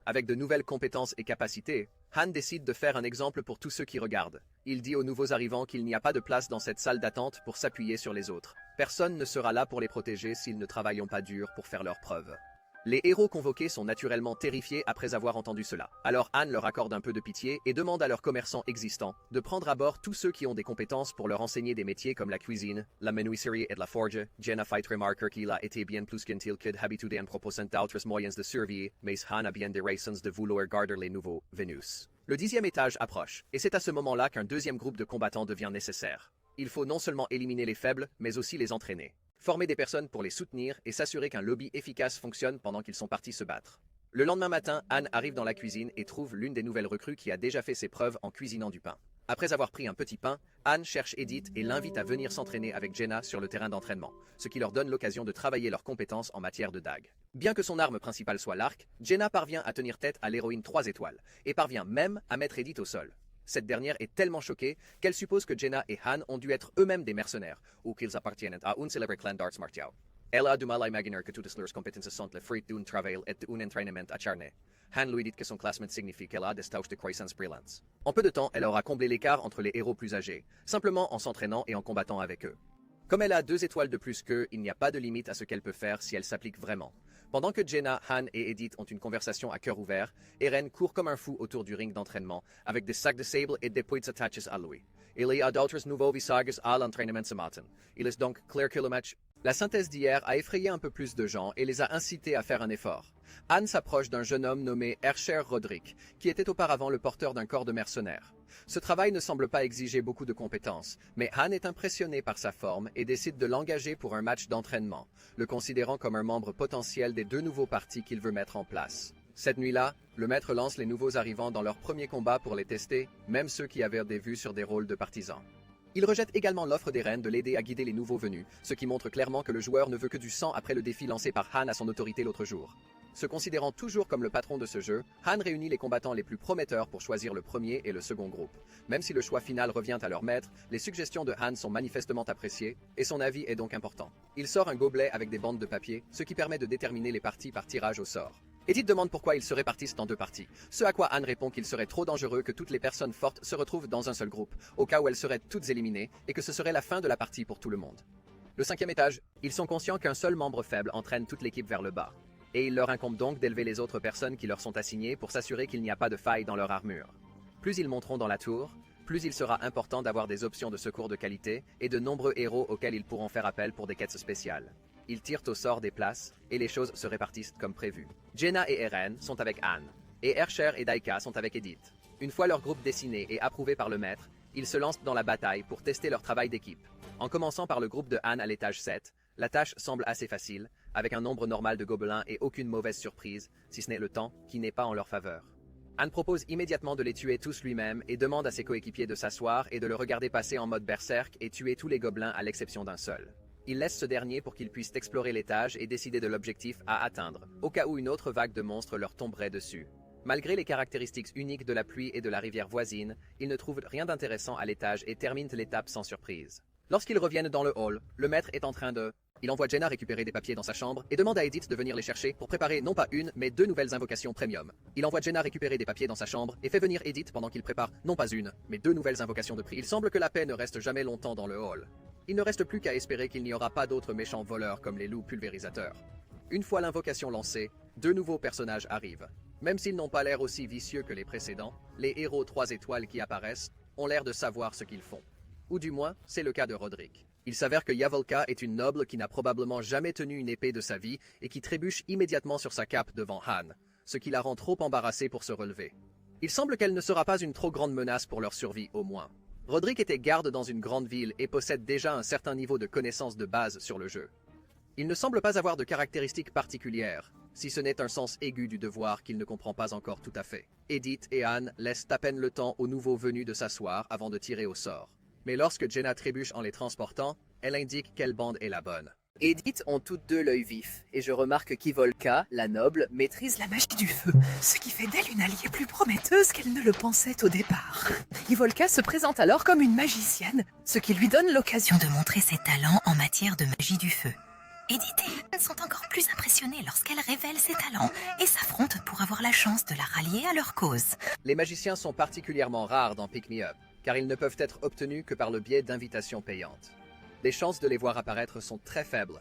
Avec de nouvelles compétences et capacités, Han décide de faire un exemple pour tous ceux qui regardent. Il dit aux nouveaux arrivants qu'il n'y a pas de place dans cette salle d'attente pour s'appuyer sur les autres. Personne ne sera là pour les protéger s'ils ne travaillent pas dur pour faire leurs preuves. Les héros convoqués sont naturellement terrifiés après avoir entendu cela. Alors Han leur accorde un peu de pitié et demande à leurs commerçants existants de prendre à bord tous ceux qui ont des compétences pour leur enseigner des métiers comme la cuisine, la menuiserie et la forge. Jenna fait remarquer qu'il a été bien plus gentil que d'habitude en proposant d'autres moyens de survie, mais Han a bien des raisons de vouloir garder les nouveaux venus. Le 10e étage approche, et c'est à ce moment-là qu'un deuxième groupe de combattants devient nécessaire. Il faut non seulement éliminer les faibles, mais aussi les entraîner. Former des personnes pour les soutenir et s'assurer qu'un lobby efficace fonctionne pendant qu'ils sont partis se battre. Le lendemain matin, Han arrive dans la cuisine et trouve l'une des nouvelles recrues qui a déjà fait ses preuves en cuisinant du pain. Après avoir pris un petit pain, Han cherche Edith et l'invite à venir s'entraîner avec Jenna sur le terrain d'entraînement, ce qui leur donne l'occasion de travailler leurs compétences en matière de dague. Bien que son arme principale soit l'arc, Jenna parvient à tenir tête à l'héroïne 3 étoiles, et parvient même à mettre Edith au sol. Cette dernière est tellement choquée qu'elle suppose que Jenna et Han ont dû être eux-mêmes des mercenaires, ou qu'ils appartiennent à un célèbre clan d'arts martiaux. Elle a du mal à imaginer que toutes leurs compétences sont le fruit d'un travail et d'un entraînement acharné. Han lui dit que son classement signifie qu'elle a des tâches de croissance brillantes. En peu de temps, elle aura comblé l'écart entre les héros plus âgés, simplement en s'entraînant et en combattant avec eux. Comme elle a 2 étoiles de plus qu'eux, il n'y a pas de limite à ce qu'elle peut faire si elle s'applique vraiment. Pendant que Jenna, Han et Edith ont une conversation à cœur ouvert, Eren court comme un fou autour du ring d'entraînement, avec des sacs de sable et des poids attachés à lui. Il y a d'autres nouveaux visages à l'entraînement ce matin. Il est donc clair que le match... La synthèse d'hier a effrayé un peu plus de gens et les a incités à faire un effort. Han s'approche d'un jeune homme nommé Hercher Roderick, qui était auparavant le porteur d'un corps de mercenaires. Ce travail ne semble pas exiger beaucoup de compétences, mais Han est impressionné par sa forme et décide de l'engager pour un match d'entraînement, le considérant comme un membre potentiel des 2 nouveaux partis qu'il veut mettre en place. Cette nuit-là, le maître lance les nouveaux arrivants dans leur premier combat pour les tester, même ceux qui avaient des vues sur des rôles de partisans. Il rejette également l'offre d'Eren de l'aider à guider les nouveaux venus, ce qui montre clairement que le joueur ne veut que du sang après le défi lancé par Han à son autorité l'autre jour. Se considérant toujours comme le patron de ce jeu, Han réunit les combattants les plus prometteurs pour choisir le premier et le second groupe. Même si le choix final revient à leur maître, les suggestions de Han sont manifestement appréciées, et son avis est donc important. Il sort un gobelet avec des bandes de papier, ce qui permet de déterminer les parties par tirage au sort. Edith demande pourquoi ils se répartissent en 2 parties, ce à quoi Han répond qu'il serait trop dangereux que toutes les personnes fortes se retrouvent dans un seul groupe, au cas où elles seraient toutes éliminées, et que ce serait la fin de la partie pour tout le monde. Le 5e étage, ils sont conscients qu'un seul membre faible entraîne toute l'équipe vers le bas, et il leur incombe donc d'élever les autres personnes qui leur sont assignées pour s'assurer qu'il n'y a pas de faille dans leur armure. Plus ils monteront dans la tour, plus il sera important d'avoir des options de secours de qualité et de nombreux héros auxquels ils pourront faire appel pour des quêtes spéciales. Ils tirent au sort des places, et les choses se répartissent comme prévu. Jenna et Eren sont avec Han, et Hercher et Daika sont avec Edith. Une fois leur groupe dessiné et approuvé par le maître, ils se lancent dans la bataille pour tester leur travail d'équipe. En commençant par le groupe de Han à l'étage 7, la tâche semble assez facile, avec un nombre normal de gobelins et aucune mauvaise surprise, si ce n'est le temps, qui n'est pas en leur faveur. Han propose immédiatement de les tuer tous lui-même et demande à ses coéquipiers de s'asseoir et de le regarder passer en mode berserk et tuer tous les gobelins à l'exception d'un seul. Il laisse ce dernier pour qu'ils puissent explorer l'étage et décider de l'objectif à atteindre, au cas où une autre vague de monstres leur tomberait dessus. Malgré les caractéristiques uniques de la pluie et de la rivière voisine, ils ne trouvent rien d'intéressant à l'étage et terminent l'étape sans surprise. Lorsqu'ils reviennent dans le hall, le maître est en train de... Il envoie Jenna récupérer des papiers dans sa chambre et demande à Edith de venir les chercher pour préparer non pas une, mais 2 nouvelles invocations premium. Il envoie Jenna récupérer des papiers dans sa chambre et fait venir Edith pendant qu'il prépare non pas une, mais 2 nouvelles invocations de prix. Il semble que la paix ne reste jamais longtemps dans le hall. Il ne reste plus qu'à espérer qu'il n'y aura pas d'autres méchants voleurs comme les loups pulvérisateurs. Une fois l'invocation lancée, 2 nouveaux personnages arrivent. Même s'ils n'ont pas l'air aussi vicieux que les précédents, les héros 3 étoiles qui apparaissent ont l'air de savoir ce qu'ils font. Ou du moins, c'est le cas de Roderick. Il s'avère que Yavolka est une noble qui n'a probablement jamais tenu une épée de sa vie et qui trébuche immédiatement sur sa cape devant Han, ce qui la rend trop embarrassée pour se relever. Il semble qu'elle ne sera pas une trop grande menace pour leur survie au moins. Roderick était garde dans une grande ville et possède déjà un certain niveau de connaissance de base sur le jeu. Il ne semble pas avoir de caractéristiques particulières, si ce n'est un sens aigu du devoir qu'il ne comprend pas encore tout à fait. Edith et Han laissent à peine le temps aux nouveaux venus de s'asseoir avant de tirer au sort. Mais lorsque Jenna trébuche en les transportant, elle indique quelle bande est la bonne. Edith ont toutes 2 l'œil vif, et je remarque qu'Ivolka, la noble, maîtrise la magie du feu, ce qui fait d'elle une alliée plus prometteuse qu'elle ne le pensait au départ. Ivolka se présente alors comme une magicienne, ce qui lui donne l'occasion de montrer ses talents en matière de magie du feu. Edith et Anne sont encore plus impressionnées lorsqu'elle révèle ses talents et s'affrontent pour avoir la chance de la rallier à leur cause. Les magiciens sont particulièrement rares dans Pick Me Up, car ils ne peuvent être obtenus que par le biais d'invitations payantes. Les chances de les voir apparaître sont très faibles.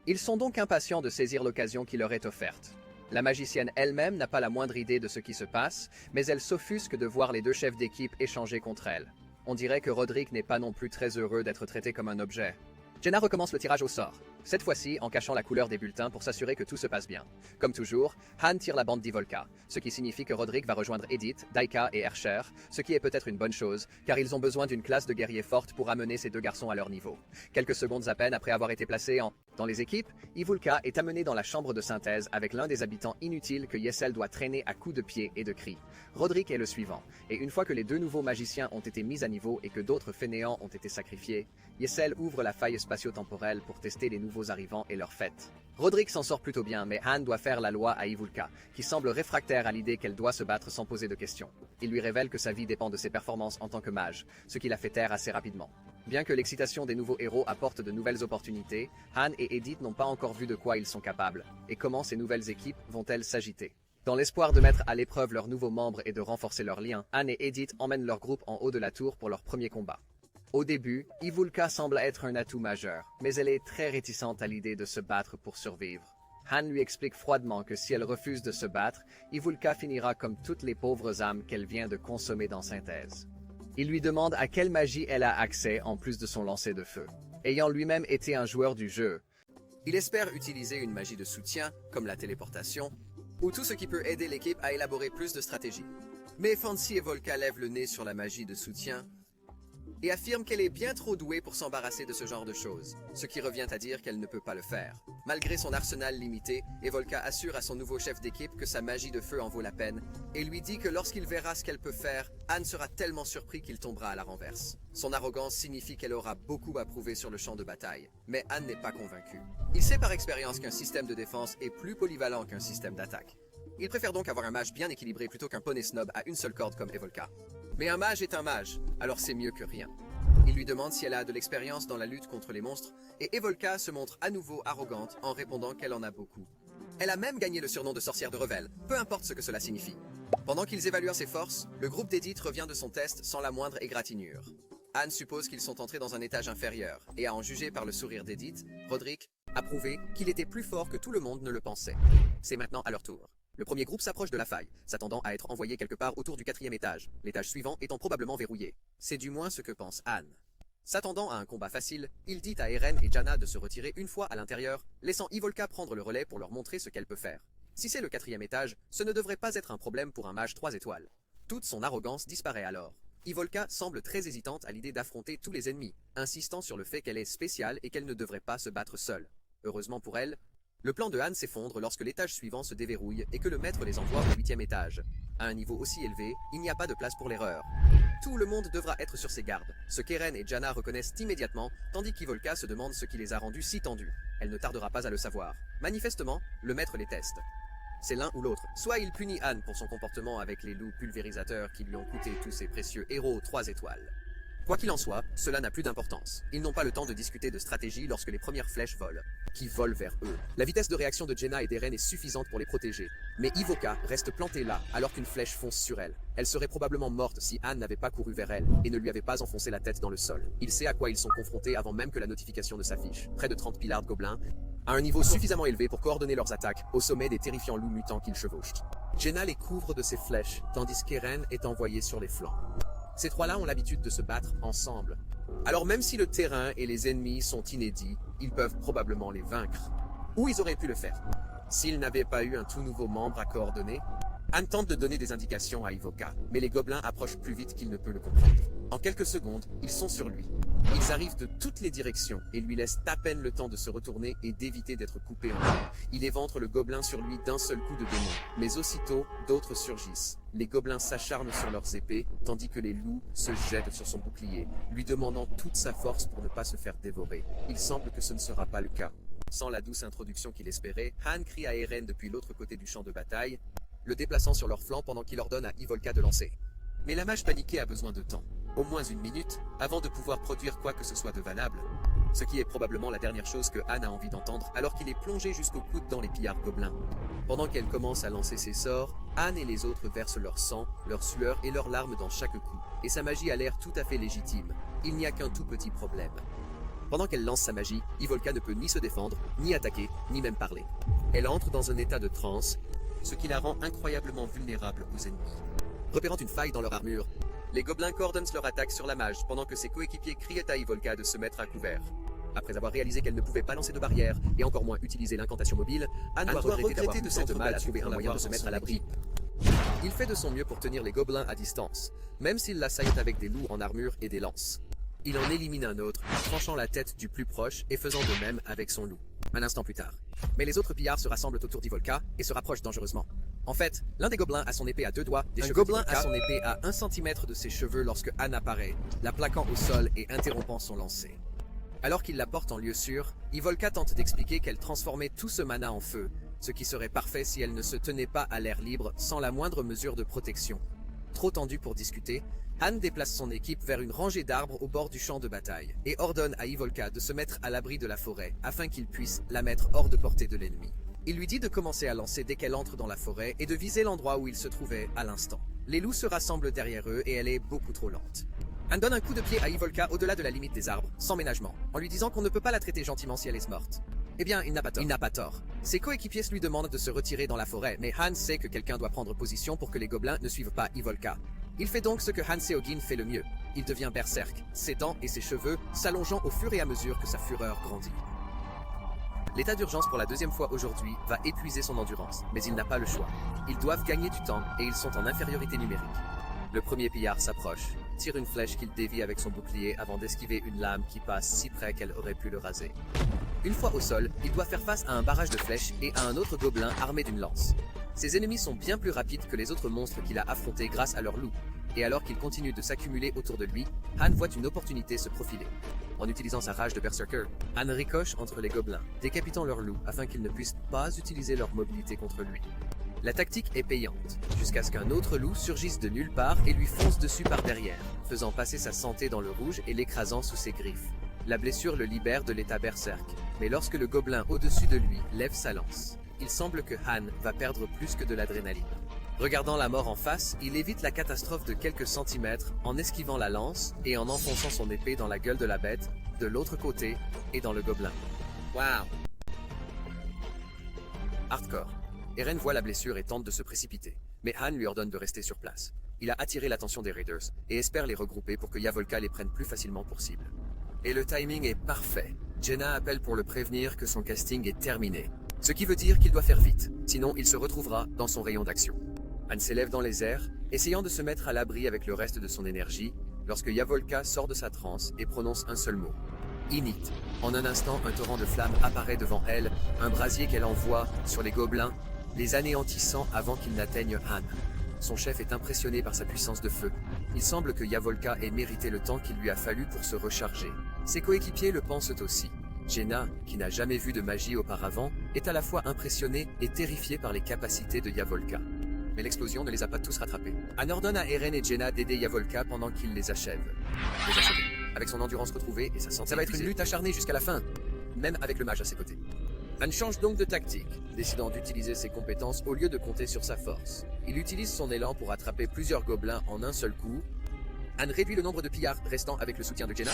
Ils sont donc impatients de saisir l'occasion qui leur est offerte. La magicienne elle-même n'a pas la moindre idée de ce qui se passe, mais elle s'offusque de voir les deux chefs d'équipe échanger contre elle. On dirait que Roderick n'est pas non plus très heureux d'être traité comme un objet. Jenna recommence le tirage au sort, cette fois-ci en cachant la couleur des bulletins pour s'assurer que tout se passe bien. Comme toujours, Han tire la bande d'Ivolka, ce qui signifie que Roderick va rejoindre Edith, Daika et Hercher, ce qui est peut-être une bonne chose, car ils ont besoin d'une classe de guerriers forte pour amener ces deux garçons à leur niveau. Quelques secondes à peine après avoir été placés dans les équipes, Ivolka est amené dans la chambre de synthèse avec l'un des habitants inutiles que Yesel doit traîner à coups de pied et de cris. Roderick est le suivant, et une fois que les deux nouveaux magiciens ont été mis à niveau et que d'autres fainéants ont été sacrifiés, Yesel ouvre la faille spatio-temporelle pour tester les nouveaux arrivants et leurs fêtes. Roderick s'en sort plutôt bien, mais Han doit faire la loi à Ivolka, qui semble réfractaire à l'idée qu'elle doit se battre sans poser de questions. Il lui révèle que sa vie dépend de ses performances en tant que mage, ce qui la fait taire assez rapidement. Bien que l'excitation des nouveaux héros apporte de nouvelles opportunités, Han et Edith n'ont pas encore vu de quoi ils sont capables, et comment ces nouvelles équipes vont-elles s'agiter. Dans l'espoir de mettre à l'épreuve leurs nouveaux membres et de renforcer leurs liens, Han et Edith emmènent leur groupe en haut de la tour pour leur premier combat. Au début, Ivolka semble être un atout majeur, mais elle est très réticente à l'idée de se battre pour survivre. Han lui explique froidement que si elle refuse de se battre, Ivolka finira comme toutes les pauvres âmes qu'elle vient de consommer dans Synthèse. Il lui demande à quelle magie elle a accès en plus de son lancer de feu. Ayant lui-même été un joueur du jeu, il espère utiliser une magie de soutien, comme la téléportation, ou tout ce qui peut aider l'équipe à élaborer plus de stratégies. Mais Fancy Ivolka lève le nez sur la magie de soutien et affirme qu'elle est bien trop douée pour s'embarrasser de ce genre de choses, ce qui revient à dire qu'elle ne peut pas le faire. Malgré son arsenal limité, Ivolka assure à son nouveau chef d'équipe que sa magie de feu en vaut la peine, et lui dit que lorsqu'il verra ce qu'elle peut faire, Han sera tellement surpris qu'il tombera à la renverse. Son arrogance signifie qu'elle aura beaucoup à prouver sur le champ de bataille, mais Han n'est pas convaincu. Il sait par expérience qu'un système de défense est plus polyvalent qu'un système d'attaque. Il préfère donc avoir un mage bien équilibré plutôt qu'un poney snob à une seule corde comme Ivolka. Mais un mage est un mage, alors c'est mieux que rien. Il lui demande si elle a de l'expérience dans la lutte contre les monstres, et Ivolka se montre à nouveau arrogante en répondant qu'elle en a beaucoup. Elle a même gagné le surnom de sorcière de Revel, peu importe ce que cela signifie. Pendant qu'ils évaluent ses forces, le groupe d'Edith revient de son test sans la moindre égratignure. Anne suppose qu'ils sont entrés dans un étage inférieur, et à en juger par le sourire d'Edith, Roderick a prouvé qu'il était plus fort que tout le monde ne le pensait. C'est maintenant à leur tour. Le premier groupe s'approche de la faille, s'attendant à être envoyé quelque part autour du 4e étage, l'étage suivant étant probablement verrouillé. C'est du moins ce que pense Anne. S'attendant à un combat facile, il dit à Eren et Janna de se retirer une fois à l'intérieur, laissant Ivolka prendre le relais pour leur montrer ce qu'elle peut faire. Si c'est le 4e étage, ce ne devrait pas être un problème pour un mage 3 étoiles. Toute son arrogance disparaît alors. Ivolka semble très hésitante à l'idée d'affronter tous les ennemis, insistant sur le fait qu'elle est spéciale et qu'elle ne devrait pas se battre seule. Heureusement pour elle, le plan de Han s'effondre lorsque l'étage suivant se déverrouille et que le maître les envoie au 8e étage. À un niveau aussi élevé, il n'y a pas de place pour l'erreur. Tout le monde devra être sur ses gardes, ce qu'Eren et Janna reconnaissent immédiatement, tandis qu'Ivolka se demande ce qui les a rendus si tendus. Elle ne tardera pas à le savoir. Manifestement, le maître les teste. C'est l'un ou l'autre. Soit il punit Han pour son comportement avec les loups pulvérisateurs qui lui ont coûté tous ses précieux héros 3 étoiles. Quoi qu'il en soit, cela n'a plus d'importance. Ils n'ont pas le temps de discuter de stratégie lorsque les premières flèches volent, qui volent vers eux. La vitesse de réaction de Jenna et d'Eren est suffisante pour les protéger, mais Ivolka reste plantée là alors qu'une flèche fonce sur elle. Elle serait probablement morte si Han n'avait pas couru vers elle et ne lui avait pas enfoncé la tête dans le sol. Il sait à quoi ils sont confrontés avant même que la notification ne s'affiche. Près de 30 pillards gobelins, à un niveau suffisamment élevé pour coordonner leurs attaques au sommet des terrifiants loups mutants qu'ils chevauchent. Jenna les couvre de ses flèches, tandis qu'Eren est envoyé sur les flancs. Ces trois-là ont l'habitude de se battre ensemble. Alors même si le terrain et les ennemis sont inédits, ils peuvent probablement les vaincre. Ou ils auraient pu le faire. S'ils n'avaient pas eu un tout nouveau membre à coordonner, Han tente de donner des indications à Ivolka, mais les gobelins approchent plus vite qu'il ne peut le comprendre. En quelques secondes, ils sont sur lui. Ils arrivent de toutes les directions et lui laissent à peine le temps de se retourner et d'éviter d'être coupé en deux. Il éventre le gobelin sur lui d'un seul coup de démon, mais aussitôt, d'autres surgissent. Les gobelins s'acharnent sur leurs épées, tandis que les loups se jettent sur son bouclier, lui demandant toute sa force pour ne pas se faire dévorer. Il semble que ce ne sera pas le cas. Sans la douce introduction qu'il espérait, Han crie à Eren depuis l'autre côté du champ de bataille, le déplaçant sur leur flanc pendant qu'il ordonne à Ivolka de lancer. Mais la mage paniquée a besoin de temps, au moins 1 minute, avant de pouvoir produire quoi que ce soit de valable. ce qui est probablement la dernière chose que Han a envie d'entendre alors qu'il est plongé jusqu'au coude dans les pillards gobelins. Pendant qu'elle commence à lancer ses sorts, Han et les autres versent leur sang, leur sueur et leurs larmes dans chaque coup, et sa magie a l'air tout à fait légitime. Il n'y a qu'un tout petit problème. Pendant qu'elle lance sa magie, Ivolka ne peut ni se défendre, ni attaquer, ni même parler. Elle entre dans un état de transe, ce qui la rend incroyablement vulnérable aux ennemis. Repérant une faille dans leur armure, les gobelins coordonnent leur attaque sur la mage pendant que ses coéquipiers crient à Ivolka de se mettre à couvert. Après avoir réalisé qu'elle ne pouvait pas lancer de barrière et encore moins utiliser l'incantation mobile, Han doit regretter de s'être mal à trouver un moyen de se mettre à l'abri. Il fait de son mieux pour tenir les gobelins à distance, même s'ils l'assaillent avec des loups en armure et des lances. Il en élimine un autre, tranchant la tête du plus proche et faisant de même avec son loup. Un instant plus tard. Mais les autres pillards se rassemblent autour d'Ivolka et se rapprochent dangereusement. En fait, l'un des gobelins a son épée à 2 doigts, un gobelin a son épée à 1 cm de ses cheveux lorsque Han apparaît, la plaquant au sol et interrompant son lancer. Alors qu'il la porte en lieu sûr, Ivolka tente d'expliquer qu'elle transformait tout ce mana en feu, ce qui serait parfait si elle ne se tenait pas à l'air libre sans la moindre mesure de protection. Trop tendu pour discuter, Han déplace son équipe vers une rangée d'arbres au bord du champ de bataille et ordonne à Ivolka de se mettre à l'abri de la forêt afin qu'il puisse la mettre hors de portée de l'ennemi. Il lui dit de commencer à lancer dès qu'elle entre dans la forêt et de viser l'endroit où il se trouvait à l'instant. Les loups se rassemblent derrière eux et elle est beaucoup trop lente. Han donne un coup de pied à Ivolka au-delà de la limite des arbres, sans ménagement, en lui disant qu'on ne peut pas la traiter gentiment si elle est morte. Eh bien, il n'a pas tort. Ses coéquipiers lui demandent de se retirer dans la forêt, mais Han sait que quelqu'un doit prendre position pour que les gobelins ne suivent pas Ivolka. Il fait donc ce que Han Seogin fait le mieux. Il devient berserk, ses dents et ses cheveux s'allongeant au fur et à mesure que sa fureur grandit. L'état d'urgence pour la 2e fois aujourd'hui va épuiser son endurance, mais il n'a pas le choix. Ils doivent gagner du temps et ils sont en infériorité numérique. Le premier pillard s'approche, tire une flèche qu'il dévie avec son bouclier avant d'esquiver une lame qui passe si près qu'elle aurait pu le raser. Une fois au sol, il doit faire face à un barrage de flèches et à un autre gobelin armé d'une lance. Ses ennemis sont bien plus rapides que les autres monstres qu'il a affrontés grâce à leur loup, et alors qu'il continue de s'accumuler autour de lui, Han voit une opportunité se profiler. En utilisant sa rage de berserker, Han ricoche entre les gobelins, décapitant leur loup afin qu'ils ne puissent pas utiliser leur mobilité contre lui. La tactique est payante, jusqu'à ce qu'un autre loup surgisse de nulle part et lui fonce dessus par derrière, faisant passer sa santé dans le rouge et l'écrasant sous ses griffes. La blessure le libère de l'état berserk, mais lorsque le gobelin au-dessus de lui lève sa lance, il semble que Han va perdre plus que de l'adrénaline. Regardant la mort en face, il évite la catastrophe de quelques centimètres en esquivant la lance et en enfonçant son épée dans la gueule de la bête, de l'autre côté et dans le gobelin. Waouh! Hardcore. Eren voit la blessure et tente de se précipiter, mais Han lui ordonne de rester sur place. Il a attiré l'attention des Raiders et espère les regrouper pour que Yavolka les prenne plus facilement pour cible. Et le timing est parfait. Jenna appelle pour le prévenir que son casting est terminé, ce qui veut dire qu'il doit faire vite, sinon il se retrouvera dans son rayon d'action. Han s'élève dans les airs, essayant de se mettre à l'abri avec le reste de son énergie, lorsque Yavolka sort de sa transe et prononce un seul mot. Init. En un instant, un torrent de flammes apparaît devant elle, un brasier qu'elle envoie sur les gobelins, les anéantissant avant qu'ils n'atteignent Han. Son chef est impressionné par sa puissance de feu. Il semble que Yavolka ait mérité le temps qu'il lui a fallu pour se recharger. Ses coéquipiers le pensent aussi. Jenna, qui n'a jamais vu de magie auparavant, est à la fois impressionnée et terrifiée par les capacités de Yavolka. Mais l'explosion ne les a pas tous rattrapés. Han ordonne à Eren et Jenna d'aider Yavolka pendant qu'il les achève. Avec son endurance retrouvée et sa santé. Ça va être une lutte acharnée jusqu'à la fin, même avec le mage à ses côtés. Han change donc de tactique, décidant d'utiliser ses compétences au lieu de compter sur sa force. Il utilise son élan pour attraper plusieurs gobelins en un seul coup. Han réduit le nombre de pillards restant avec le soutien de Jenna,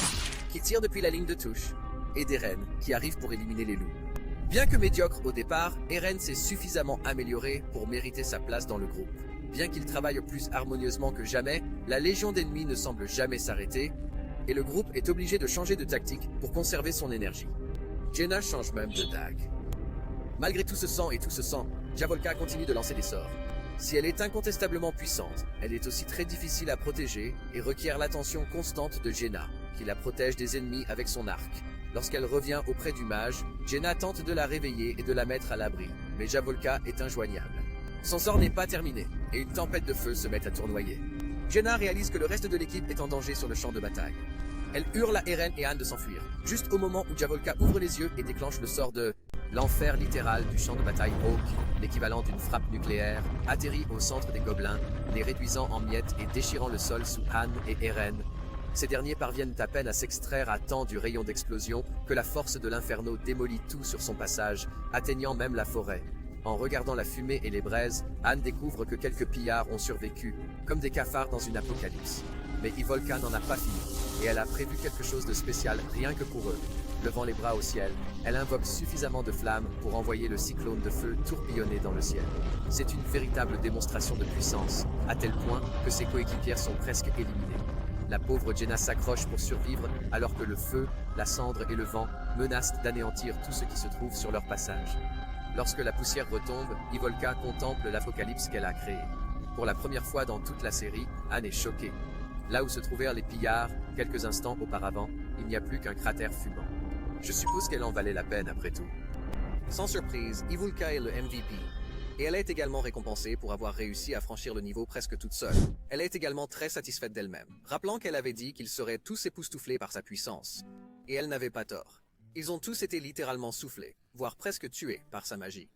qui tire depuis la ligne de touche, et d'Eren, qui arrive pour éliminer les loups. Bien que médiocre au départ, Eren s'est suffisamment amélioré pour mériter sa place dans le groupe. Bien qu'il travaille plus harmonieusement que jamais, la légion d'ennemis ne semble jamais s'arrêter, et le groupe est obligé de changer de tactique pour conserver son énergie. Jenna change même de dague. Malgré tout ce sang et tout ce sang, Yavolka continue de lancer des sorts. Si elle est incontestablement puissante, elle est aussi très difficile à protéger et requiert l'attention constante de Jenna, qui la protège des ennemis avec son arc. Lorsqu'elle revient auprès du mage, Jenna tente de la réveiller et de la mettre à l'abri, mais Yavolka est injoignable. Son sort n'est pas terminé, et une tempête de feu se met à tournoyer. Jenna réalise que le reste de l'équipe est en danger sur le champ de bataille. Elle hurle à Eren et Han de s'enfuir, juste au moment où Yavolka ouvre les yeux et déclenche le sort de l'enfer littéral du champ de bataille Hawk, l'équivalent d'une frappe nucléaire, atterrit au centre des gobelins, les réduisant en miettes et déchirant le sol sous Han et Eren. Ces derniers parviennent à peine à s'extraire à temps du rayon d'explosion que la force de l'inferno démolit tout sur son passage, atteignant même la forêt. En regardant la fumée et les braises, Anne découvre que quelques pillards ont survécu, comme des cafards dans une apocalypse. Mais Ivolka n'en a pas fini, et elle a prévu quelque chose de spécial rien que pour eux. Levant les bras au ciel, elle invoque suffisamment de flammes pour envoyer le cyclone de feu tourbillonner dans le ciel. C'est une véritable démonstration de puissance, à tel point que ses coéquipières sont presque éliminées. La pauvre Jenna s'accroche pour survivre alors que le feu, la cendre et le vent menacent d'anéantir tout ce qui se trouve sur leur passage. Lorsque la poussière retombe, Ivolka contemple l'apocalypse qu'elle a créé. Pour la première fois dans toute la série, Anne est choquée. Là où se trouvèrent les pillards, quelques instants auparavant, il n'y a plus qu'un cratère fumant. Je suppose qu'elle en valait la peine après tout. Sans surprise, Ivolka est le MVP. Et elle est également récompensée pour avoir réussi à franchir le niveau presque toute seule. Elle est également très satisfaite d'elle-même, rappelant qu'elle avait dit qu'ils seraient tous époustouflés par sa puissance. Et elle n'avait pas tort. Ils ont tous été littéralement soufflés, voire presque tués par sa magie.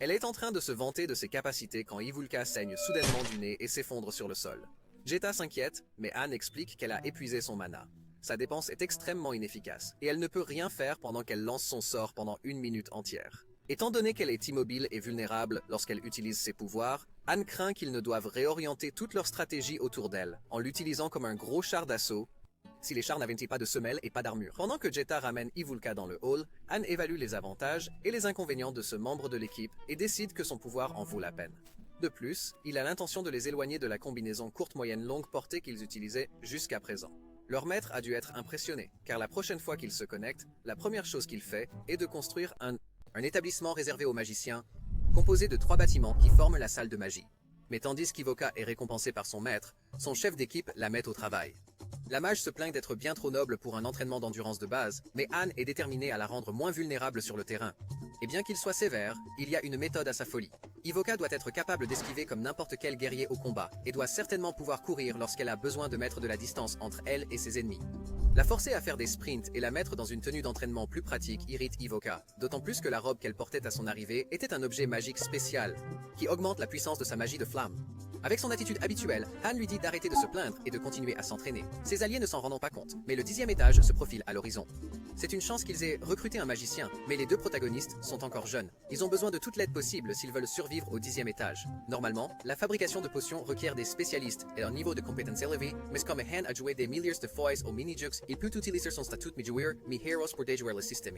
Elle est en train de se vanter de ses capacités quand Ivolka saigne soudainement du nez et s'effondre sur le sol. Jetta s'inquiète, mais Anne explique qu'elle a épuisé son mana. Sa dépense est extrêmement inefficace, et elle ne peut rien faire pendant qu'elle lance son sort pendant 1 minute entière. Étant donné qu'elle est immobile et vulnérable lorsqu'elle utilise ses pouvoirs, Anne craint qu'ils ne doivent réorienter toute leur stratégie autour d'elle, en l'utilisant comme un gros char d'assaut, si les chars n'avaient pas de semelle et pas d'armure. Pendant que Jetta ramène Ivolka dans le hall, Anne évalue les avantages et les inconvénients de ce membre de l'équipe et décide que son pouvoir en vaut la peine. De plus, il a l'intention de les éloigner de la combinaison courte moyenne longue portée qu'ils utilisaient jusqu'à présent. Leur maître a dû être impressionné, car la prochaine fois qu'il se connecte, la première chose qu'il fait est de construire un établissement réservé aux magiciens, composé de 3 bâtiments qui forment la salle de magie. Mais tandis qu'Ivolka est récompensé par son maître, son chef d'équipe la met au travail. La mage se plaint d'être bien trop noble pour un entraînement d'endurance de base, mais Anne est déterminée à la rendre moins vulnérable sur le terrain. Et bien qu'il soit sévère, il y a une méthode à sa folie. Ivolka doit être capable d'esquiver comme n'importe quel guerrier au combat, et doit certainement pouvoir courir lorsqu'elle a besoin de mettre de la distance entre elle et ses ennemis. La forcer à faire des sprints et la mettre dans une tenue d'entraînement plus pratique irrite Ivolka, d'autant plus que la robe qu'elle portait à son arrivée était un objet magique spécial, qui augmente la puissance de sa magie de flamme. Avec son attitude habituelle, Anne lui dit d'arrêter de se plaindre et de continuer à s'entraîner. Ses alliés ne s'en rendent pas compte, mais le 10e étage se profile à l'horizon. C'est une chance qu'ils aient recruté un magicien, mais les 2 protagonistes sont encore jeunes. Ils ont besoin de toute l'aide possible s'ils veulent survivre au 10e étage. Normalement, la fabrication de potions requiert des spécialistes et un niveau de compétence élevé, mais comme Han a joué des milliers de fois au mini-jux, il peut utiliser son statut de joueur, mi heroes pour déjouer le système.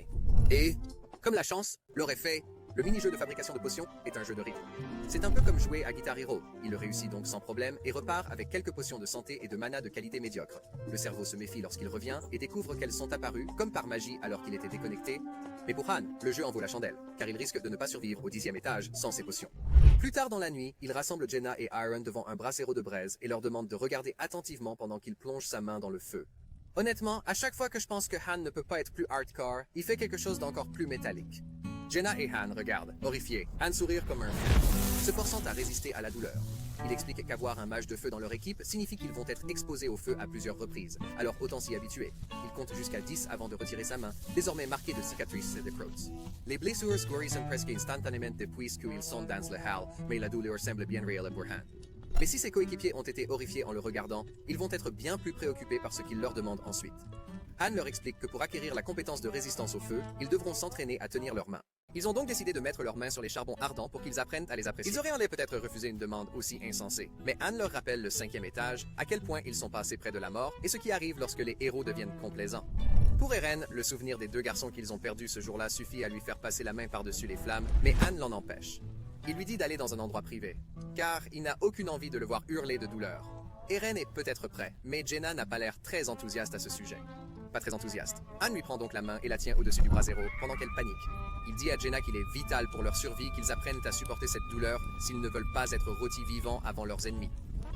Et, comme la chance l'aurait fait, le mini-jeu de fabrication de potions est un jeu de rythme. C'est un peu comme jouer à Guitar Hero. Il le réussit donc sans problème et repart avec quelques potions de santé et de mana de qualité médiocre. Le cerveau se méfie lorsqu'il revient et découvre qu'elles sont apparues, comme par magie alors qu'il était déconnecté. Mais pour Han, le jeu en vaut la chandelle, car il risque de ne pas survivre au 10e étage sans ses potions. Plus tard dans la nuit, il rassemble Jenna et Iron devant un brasero de braise et leur demande de regarder attentivement pendant qu'il plonge sa main dans le feu. Honnêtement, à chaque fois que je pense que Han ne peut pas être plus hardcore, il fait quelque chose d'encore plus métallique. Jenna et Han regardent, horrifiés, Han sourire comme un fou, se forçant à résister à la douleur. Il explique qu'avoir un mage de feu dans leur équipe signifie qu'ils vont être exposés au feu à plusieurs reprises, alors autant s'y habituer. Il compte jusqu'à 10 avant de retirer sa main, désormais marquée de cicatrices et de crottes. Les blessures guérissent presque instantanément puisqu'ils sont dans le hall, mais la douleur semble bien réelle pour Han. Mais si ses coéquipiers ont été horrifiés en le regardant, ils vont être bien plus préoccupés par ce qu'il leur demande ensuite. Han leur explique que pour acquérir la compétence de résistance au feu, ils devront s'entraîner à tenir leurs mains. Ils ont donc décidé de mettre leurs mains sur les charbons ardents pour qu'ils apprennent à les apprécier. Ils auraient peut-être refusé une demande aussi insensée, mais Anne leur rappelle le 5e étage, à quel point ils sont passés près de la mort, et ce qui arrive lorsque les héros deviennent complaisants. Pour Eren, le souvenir des 2 garçons qu'ils ont perdus ce jour-là suffit à lui faire passer la main par-dessus les flammes, mais Anne l'en empêche. Il lui dit d'aller dans un endroit privé, car il n'a aucune envie de le voir hurler de douleur. Eren est peut-être prêt, mais Jenna n'a pas l'air très enthousiaste à ce sujet. Pas très enthousiaste. Anne lui prend donc la main et la tient au-dessus du brasero pendant qu'elle panique. Il dit à Jenna qu'il est vital pour leur survie qu'ils apprennent à supporter cette douleur s'ils ne veulent pas être rôtis vivants avant leurs ennemis.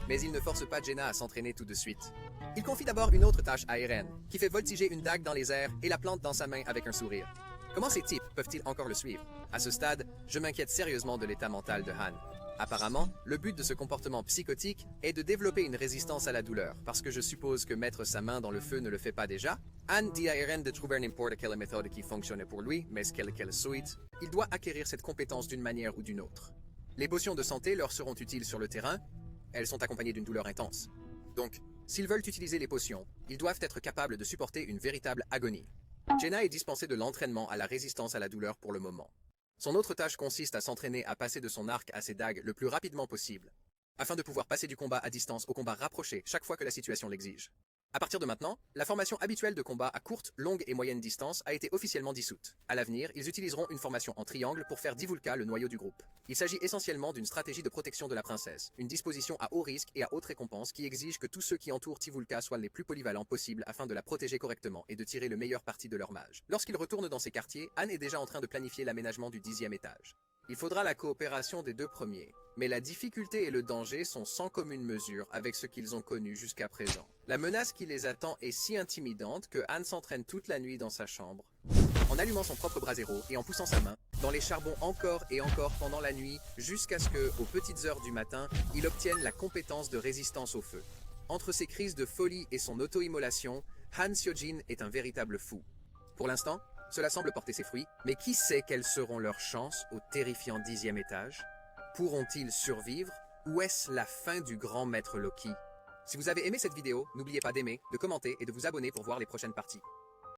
Mais il ne force pas Jenna à s'entraîner tout de suite. Il confie d'abord une autre tâche à Eren, qui fait voltiger une dague dans les airs et la plante dans sa main avec un sourire. Comment ces types peuvent-ils encore le suivre? À ce stade, je m'inquiète sérieusement de l'état mental de Han. Apparemment, le but de ce comportement psychotique est de développer une résistance à la douleur, parce que je suppose que mettre sa main dans le feu ne le fait pas déjà. Han dit à Eren de trouver n'importe quelle méthode qui fonctionne pour lui, mais qu'elle souhaite, il doit acquérir cette compétence d'une manière ou d'une autre. Les potions de santé leur seront utiles sur le terrain, elles sont accompagnées d'une douleur intense. Donc, S'ils veulent utiliser les potions, ils doivent être capables de supporter une véritable agonie. Jaina est dispensée de l'entraînement à la résistance à la douleur pour le moment. Son autre tâche consiste à s'entraîner à passer de son arc à ses dagues le plus rapidement possible, afin de pouvoir passer du combat à distance au combat rapproché chaque fois que la situation l'exige. À partir de maintenant, la formation habituelle de combat à courte, longue et moyenne distance a été officiellement dissoute. À l'avenir, ils utiliseront une formation en triangle pour faire d'Ivulka le noyau du groupe. Il s'agit essentiellement d'une stratégie de protection de la princesse, une disposition à haut risque et à haute récompense qui exige que tous ceux qui entourent Ivulka soient les plus polyvalents possibles afin de la protéger correctement et de tirer le meilleur parti de leur mage. Lorsqu'il retourne dans ses quartiers, Anne est déjà en train de planifier l'aménagement du 10e étage. Il faudra la coopération des deux premiers, mais la difficulté et le danger sont sans commune mesure avec ce qu'ils ont connu jusqu'à présent. La menace qui les attend est si intimidante que Anne s'entraîne toute la nuit dans sa chambre, en allumant son propre brasero et en poussant sa main dans les charbons encore et encore pendant la nuit jusqu'à ce que, aux petites heures du matin, il obtienne la compétence de résistance au feu. Entre ses crises de folie et son auto-immolation, Han Seojin est un véritable fou. Pour l'instant, cela semble porter ses fruits, mais qui sait quelles seront leurs chances au terrifiant 10e étage? Pourront-ils survivre? Ou est-ce la fin du grand maître Loki? Si vous avez aimé cette vidéo, n'oubliez pas d'aimer, de commenter et de vous abonner pour voir les prochaines parties.